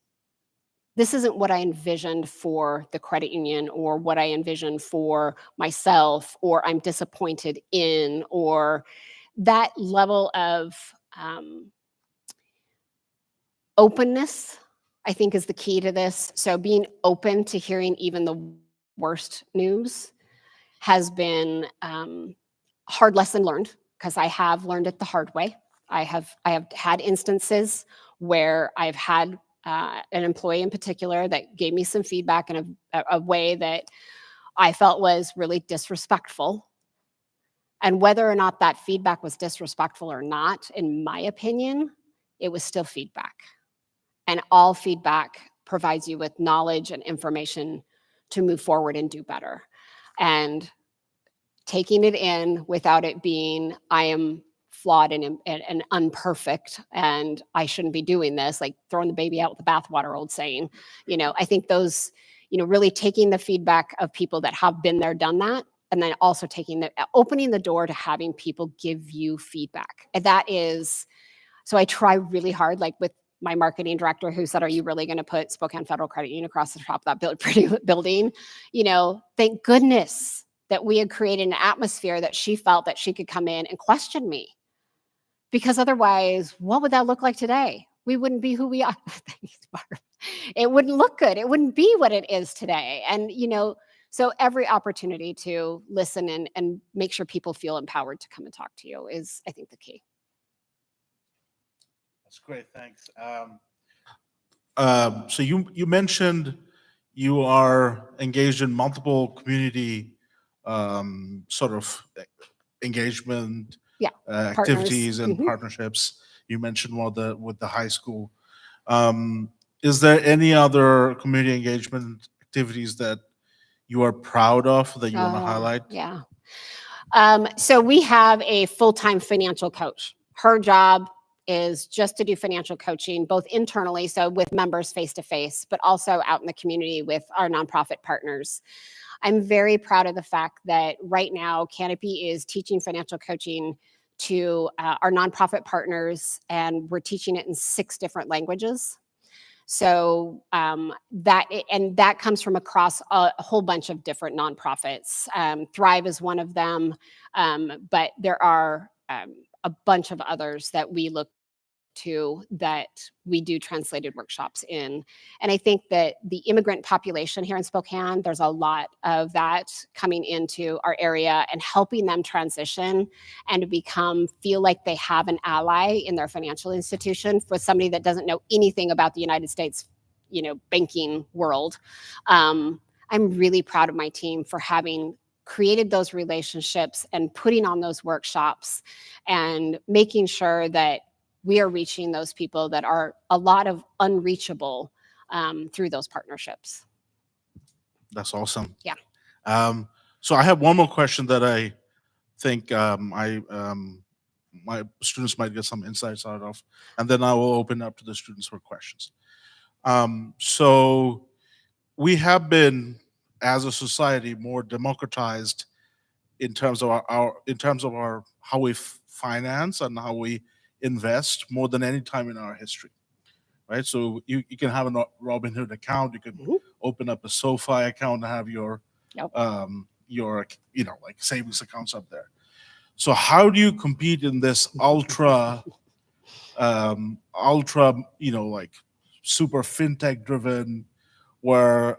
what I envisioned for the credit union, or what I envisioned for myself, or I'm disappointed in, or that level of openness, I think, is the key to this. So being open to hearing even the worst news has been hard lesson learned, because I have learned it the hard way. I have had instances where I've had an employee in particular that gave me some feedback in a way that I felt was really disrespectful. And whether or not that feedback was disrespectful or not, in my opinion, it was still feedback. And all feedback provides you with knowledge and information to move forward and do better. And taking it in without it being, I am flawed and unperfect, and I shouldn't be doing this, like throwing the baby out with the bathwater, old saying. I think those, really taking the feedback of people that have been there, done that, and then also opening the door to having people give you feedback. And that is, so I try really hard, like with my marketing director who said, are you really going to put Spokane Federal Credit Union across the top of that pretty building? Thank goodness that we had created an atmosphere that she felt that she could come in and question me. Because otherwise, what would that look like today? We wouldn't be who we are. Thanks, Barb. It wouldn't look good. It wouldn't be what it is today. And, so every opportunity to listen and make sure people feel empowered to come and talk to you is, I think, the key. That's great. Thanks. So you mentioned you are engaged in multiple community sort of engagement activities and partnerships. You mentioned one with the high school. Is there any other community engagement activities that you are proud of that you want to highlight? Yeah. So we have a full-time financial coach. Her job is just to do financial coaching, both internally, so with members face-to-face, but also out in the community with our nonprofit partners. I'm very proud of the fact that right now Canopy is teaching financial coaching to our nonprofit partners, and we're teaching it in 6 different languages. So that comes from across a whole bunch of different nonprofits. Thrive is one of them, but there are a bunch of others that we look to that we do translated workshops in. And I think that the immigrant population here in Spokane, there's a lot of that coming into our area and helping them transition and to feel like they have an ally in their financial institution. For somebody that doesn't know anything about the United States, banking world. I'm really proud of my team for having created those relationships and putting on those workshops and making sure that we are reaching those people that are a lot of unreachable through those partnerships. That's awesome. Yeah. So I have one more question that I think my students might get some insights out of, and then I will open up to the students for questions. So we have been, as a society, more democratized in terms of our how we finance and how we invest more than any time in our history, right? So you can have a Robinhood account, you can open up a SoFi account and have your like savings accounts up there. So how do you compete in this ultra like super fintech driven, where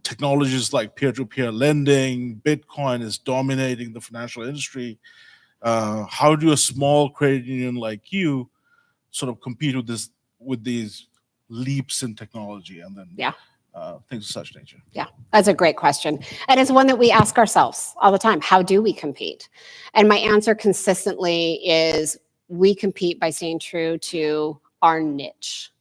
technologies like peer-to-peer lending, Bitcoin is dominating the financial industry? How do a small credit union like you sort of compete with these leaps in technology and then things of such nature? Yeah, that's a great question. And it's one that we ask ourselves all the time. How do we compete? And my answer consistently is we compete by staying true to our niche.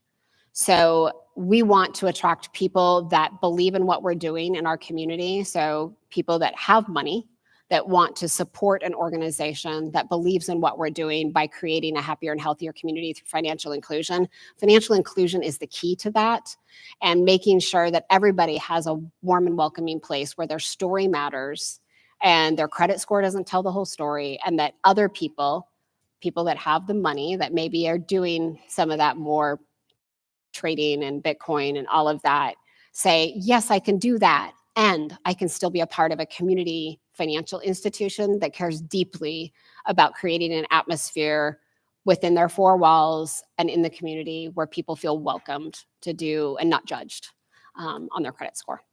So we want to attract people that believe in what we're doing in our community. So people that have money, that want to support an organization that believes in what we're doing by creating a happier and healthier community through financial inclusion. Financial inclusion is the key to that, and making sure that everybody has a warm and welcoming place where their story matters and their credit score doesn't tell the whole story, and that other people that have the money that maybe are doing some of that more trading and Bitcoin and all of that say, yes, I can do that. And I can still be a part of a community financial institution that cares deeply about creating an atmosphere within their 4 walls and in the community where people feel welcomed to do and not judged on their credit score.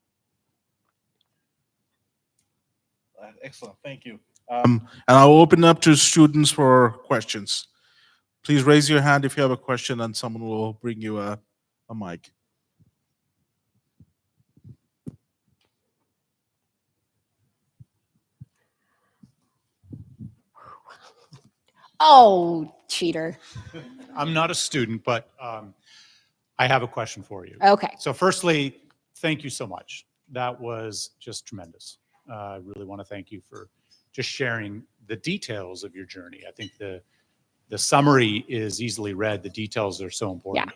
Excellent, thank you. And I'll open up to students for questions. Please raise your hand if you have a question and someone will bring you a mic. Oh, cheater. I'm not a student, but I have a question for you. Okay. So firstly, thank you so much. That was just tremendous. I really want to thank you for just sharing the details of your journey. I think the summary is easily read. The details are so important.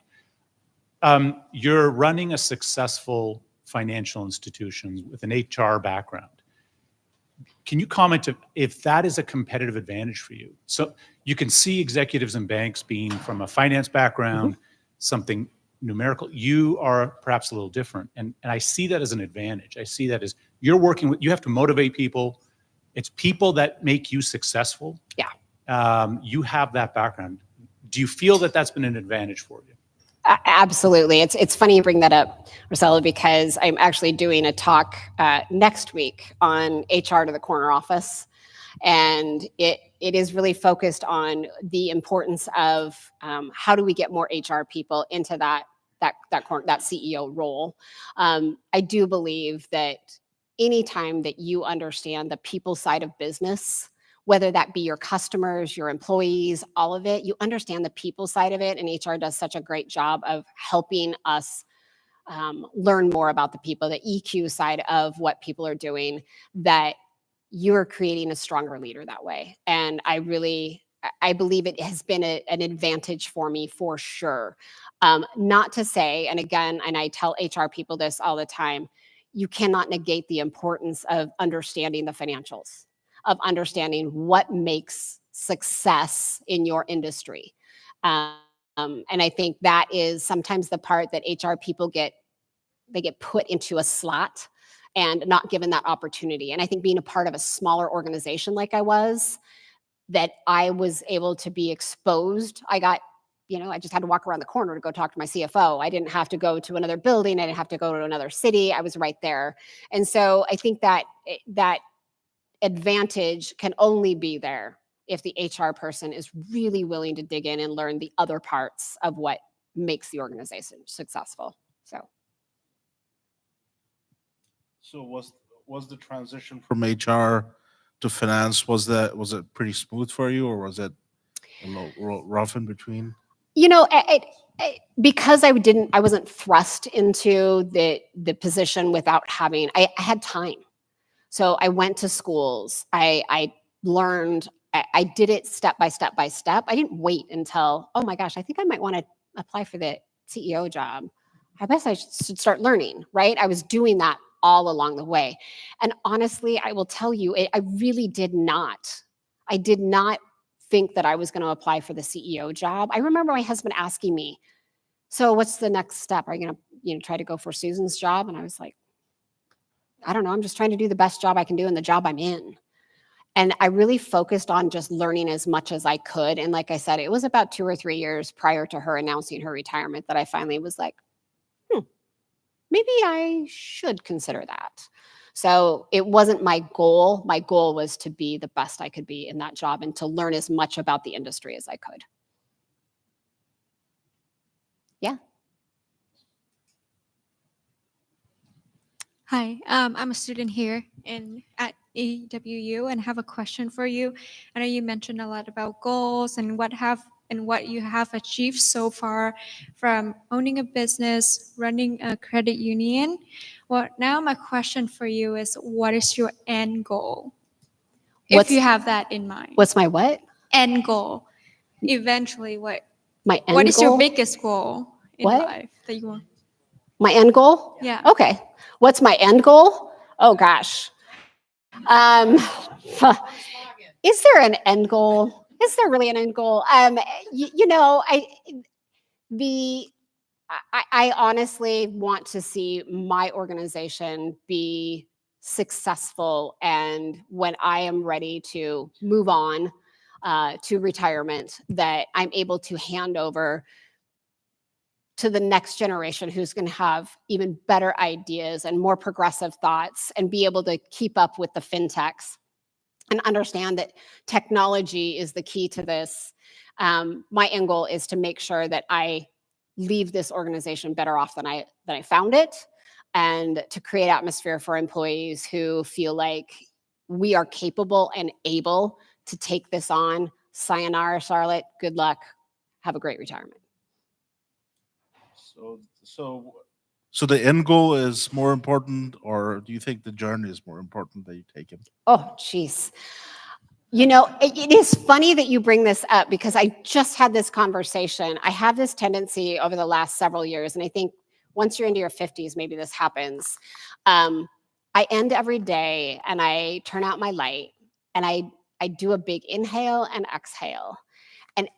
You're running a successful financial institution with an HR background. Can you comment if that is a competitive advantage for you? So you can see executives in banks being from a finance background, something numerical. You are perhaps a little different. And I see that as an advantage. I see that as you're working with, you have to motivate people. It's people that make you successful. Yeah. You have that background. Do you feel that that's been an advantage for you? Absolutely. It's funny you bring that up, Rosella, because I'm actually doing a talk next week on HR to the corner office. And it is really focused on the importance of how do we get more HR people into that CEO role. I do believe that anytime that you understand the people side of business, whether that be your customers, your employees, all of it, you understand the people side of it. And HR does such a great job of helping us learn more about the people, the EQ side of what people are doing, that you're creating a stronger leader that way. And I believe it has been an advantage for me for sure. Not to say, and again, and I tell HR people this all the time, you cannot negate the importance of understanding the financials, of understanding what makes success in your industry. And I think that is sometimes the part that HR people get put into a slot and not given that opportunity. And I think being a part of a smaller organization like I was, that I was able to be exposed. I just had to walk around the corner to go talk to my CFO. I didn't have to go to another building. I didn't have to go to another city. I was right there. And so I think that advantage can only be there if the HR person is really willing to dig in and learn the other parts of what makes the organization successful. So was the transition from HR to finance, was it pretty smooth for you, or was it a little rough in between? Because I wasn't thrust into the position without having, I had time. So I went to schools, I learned, I did it step by step by step. I didn't wait until, oh my gosh, I think I might want to apply for the CEO job. I guess I should start learning, right? I was doing that all along the way. And honestly, I will tell you, I really did not think that I was going to apply for the CEO job. I remember my husband asking me, so what's the next step? Are you going to, try to go for Susan's job? And I was like, I don't know. I'm just trying to do the best job I can do in the job I'm in. And I really focused on just learning as much as I could. And like I said, it was about 2 or 3 years prior to her announcing her retirement that I finally was like, maybe I should consider that. So it wasn't my goal. My goal was to be the best I could be in that job and to learn as much about the industry as I could. Yeah. Hi, I'm a student here at EWU and have a question for you. I know you mentioned a lot about goals and what you have achieved so far from owning a business, running a credit union. Well, now my question for you is, what is your end goal? If you have that in mind. What's my what? End goal. Eventually, what My end what is goal? your biggest goal in What? life that you want? My end goal? Yeah. Okay. What's my end goal? Oh gosh. Is there an end goal? Is there really an end goal? I honestly want to see my organization be successful, and when I am ready to move on to retirement, that I'm able to hand over to the next generation who's going to have even better ideas and more progressive thoughts and be able to keep up with the fintechs and understand that technology is the key to this. My end goal is to make sure that I leave this organization better off than I found it, and to create atmosphere for employees who feel like we are capable and able to take this on. Sayonara, Charlotte. Good luck. Have a great retirement. So the end goal is more important, or do you think the journey is more important that you take it? Oh, geez. You know, it is funny that you bring this up because I just had this conversation. I have this tendency over the last several years, and I think once you're into your 50s, maybe this happens. I end every day and I turn out my light and I do a big inhale and exhale. And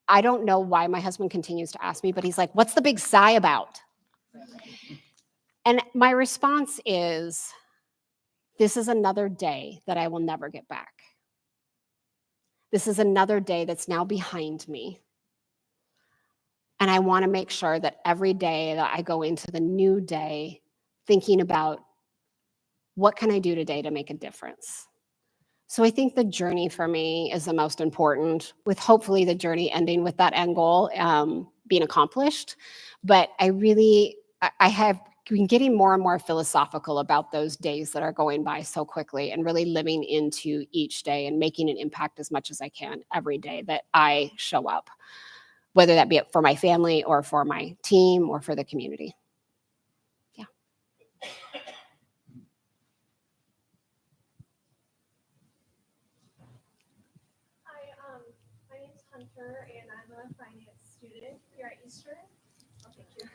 I don't know why my husband continues to ask me, but he's like, "What's the big sigh about?" And my response is, this is another day that I will never get back. This is another day that's now behind me. And I want to make sure that every day that I go into the new day thinking about what can I do today to make a difference. So I think the journey for me is the most important, with hopefully the journey ending with that end goal being accomplished. But I have been getting more and more philosophical about those days that are going by so quickly and really living into each day and making an impact as much as I can every day that I show up, whether that be for my family or for my team or for the community. Yeah. Hi, my name's Hunter, and I'm a finance student here at Eastern. Oh, thank you.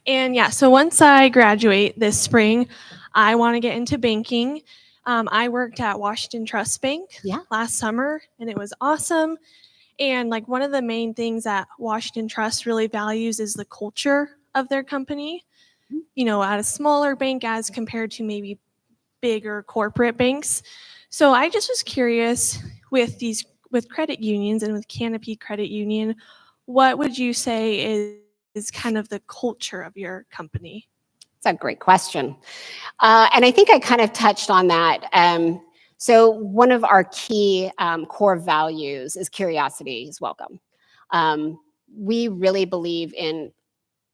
And yeah, so once I graduate this spring, I want to get into banking. I worked at Washington Trust Bank last summer, and it was awesome. And like one of the main things that Washington Trust really values is the culture of their company. You know, at a smaller bank as compared to maybe bigger corporate banks. So I just was curious with credit unions and with Canopy Credit Union, what would you say is kind of the culture of your company? It's a great question. And I think I kind of touched on that. So one of our key core values is curiosity is welcome. We really believe in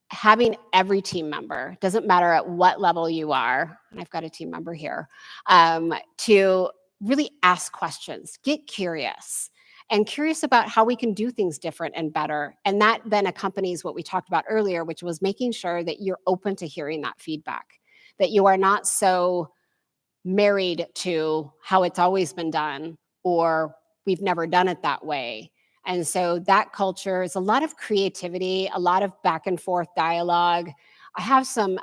having every team member, doesn't matter at what level you are, and I've got a team member here, to really ask questions, get curious, and curious about how we can do things different and better. And that then accompanies what we talked about earlier, which was making sure that you're open to hearing that feedback, that you are not so married to how it's always been done, or we've never done it that way. And so that culture is a lot of creativity, a lot of back and forth dialogue. I have some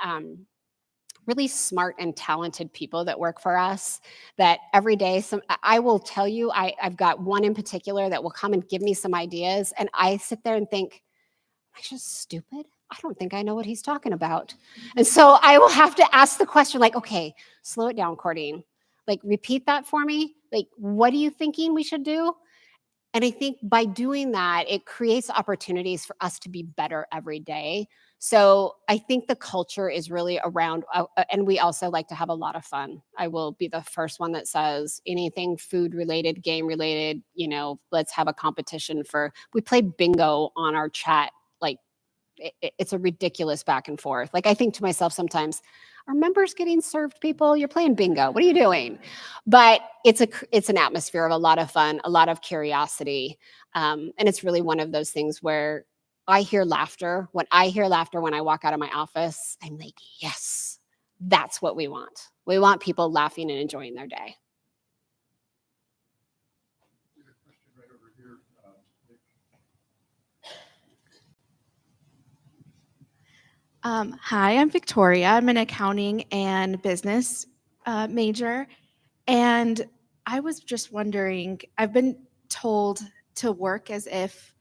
really smart and talented people that work for us that every day, I will tell you, I've got one in particular that will come and give me some ideas. And I sit there and think, am I just stupid? I don't think I know what he's talking about. And so I will have to ask the question like, okay, slow it down, Cordine. Like, repeat that for me. Like, what are you thinking we should do? And I think by doing that, it creates opportunities for us to be better every day. So I think the culture is really around, and we also like to have a lot of fun. I will be the first one that says anything food related, game related, you know, let's have a competition we play bingo on our chat. Like it's a ridiculous back and forth. Like I think to myself sometimes, are members getting served people? You're playing bingo. What are you doing? But it's an atmosphere of a lot of fun, a lot of curiosity. And it's really one of those things where I hear laughter. When I hear laughter when I walk out of my office, I'm like, yes, that's what we want. We want people laughing and enjoying their day. Hi, I'm Victoria. I'm an accounting and business major. And I was just wondering, I've been told to work as if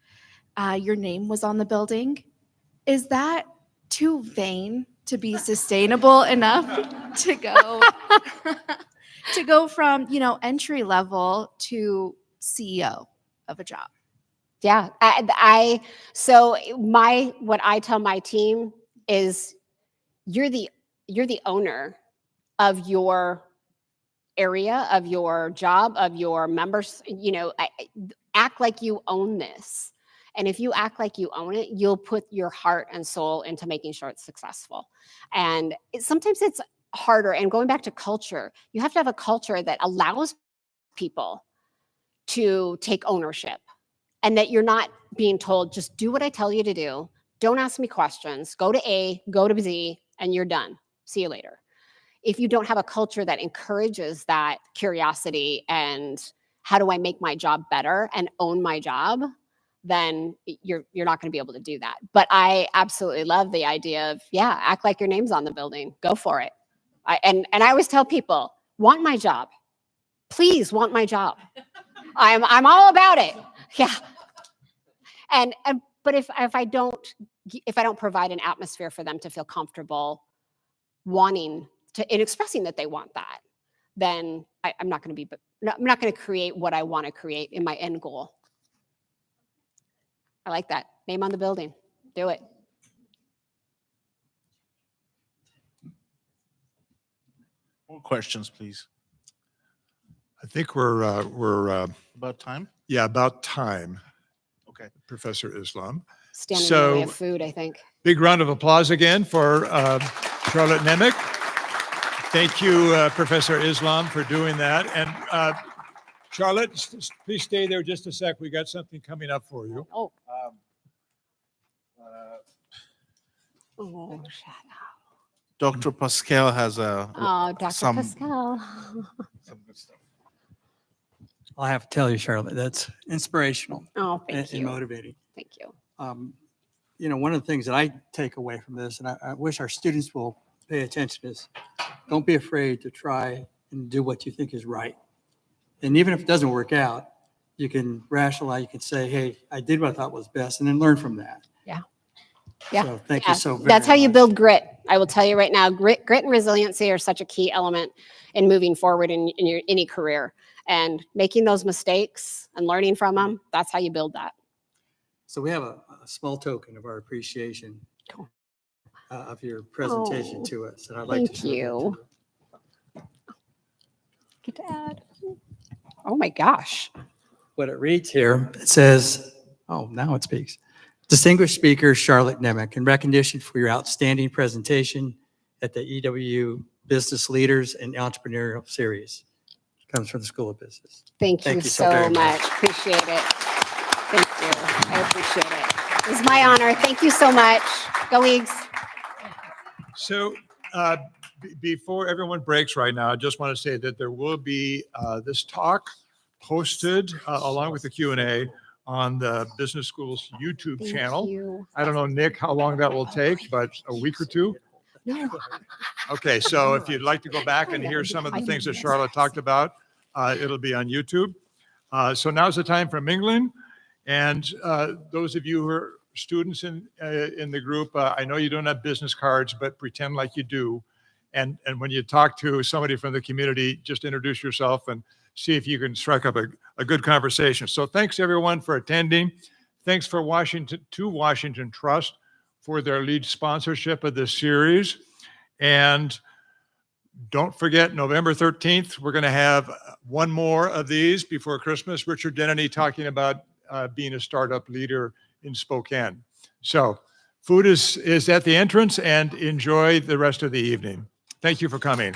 your name was on the building. Is that too vain to be sustainable enough to go to go from, entry level to CEO of a job? Yeah, what I tell my team is you're the owner of your area, of your job, of your members. Act like you own this. And if you act like you own it, you'll put your heart and soul into making sure it's successful. And sometimes it's harder. And going back to culture, you have to have a culture that allows people to take ownership, and that you're not being told, just do what I tell you to do. Don't ask me questions. Go to A, go to Z, and you're done. See you later. If you don't have a culture that encourages that curiosity and how do I make my job better and own my job, then you're not going to be able to do that. But I absolutely love the idea of, yeah, act like your name's on the building. Go for it. And I always tell people, want my job. Please want my job. I'm all about it. Yeah. But if I don't provide an atmosphere for them to feel comfortable wanting to, in expressing that they want that, then I'm not going to create what I want to create in my end goal. I like that. Name on the building. Do it. More questions, please. I think we're About time? yeah, about time, Okay. Professor Islam. Standing in the way So- of food, I think. Big round of applause again for Charlotte Nemec. Thank you, Professor Islam, for doing that. And Charlotte, please stay there just a sec. We got something coming up for you. Oh, shut up. Dr. Pascal has Oh, Dr. some- Pascal. some good stuff. I have to tell you, Charlotte, that's inspirational Oh, thank and you. motivating. Thank you. One of the things that I take away from this, and I wish our students will pay attention to this, don't be afraid to try and do what you think is right. And even if it doesn't work out, you can rationalize, you can say, hey, I did what I thought was best, and then learn from that. Yeah. So thank Yeah, you so very much. that's how you build grit. I will tell you right now, grit and resiliency are such a key element in moving forward in your any career. And making those mistakes and learning from them, that's how you build that. So we have a small token of our appreciation Cool. of your presentation Oh, to us. And I'd like to thank show that to you. Good to add. Oh my gosh. What it reads here, it says, oh, now it speaks. Distinguished speaker Charlotte Nemec, in recognition for your outstanding presentation at the EWU Business Leaders and Entrepreneurial Series. Comes from the School of Business. Thank you so very much. Appreciate it. Thank you. I appreciate it. It was my honor. Thank you so much. Go Eagles. So before everyone breaks right now, I just want to say that there will be this talk posted along with the Q&A on the Business School's YouTube Thank channel. you. I don't know, Nick, how long that will take, but a week or two? No. Okay, so if you'd like to go back and hear some of the things that Charlotte talked about, it'll be on YouTube. So now's the time for mingling. And those of you who are students in the group, I know you don't have business cards, but pretend like you do. And when you talk to somebody from the community, just introduce yourself and see if you can strike up a good conversation. So thanks everyone for attending. Thanks for Washington Trust for their lead sponsorship of this series. And don't forget, November 13th, we're going to have one more of these before Christmas. Richard Dennedy talking about being a startup leader in Spokane. So food is at the entrance, and enjoy the rest of the evening. Thank you for coming.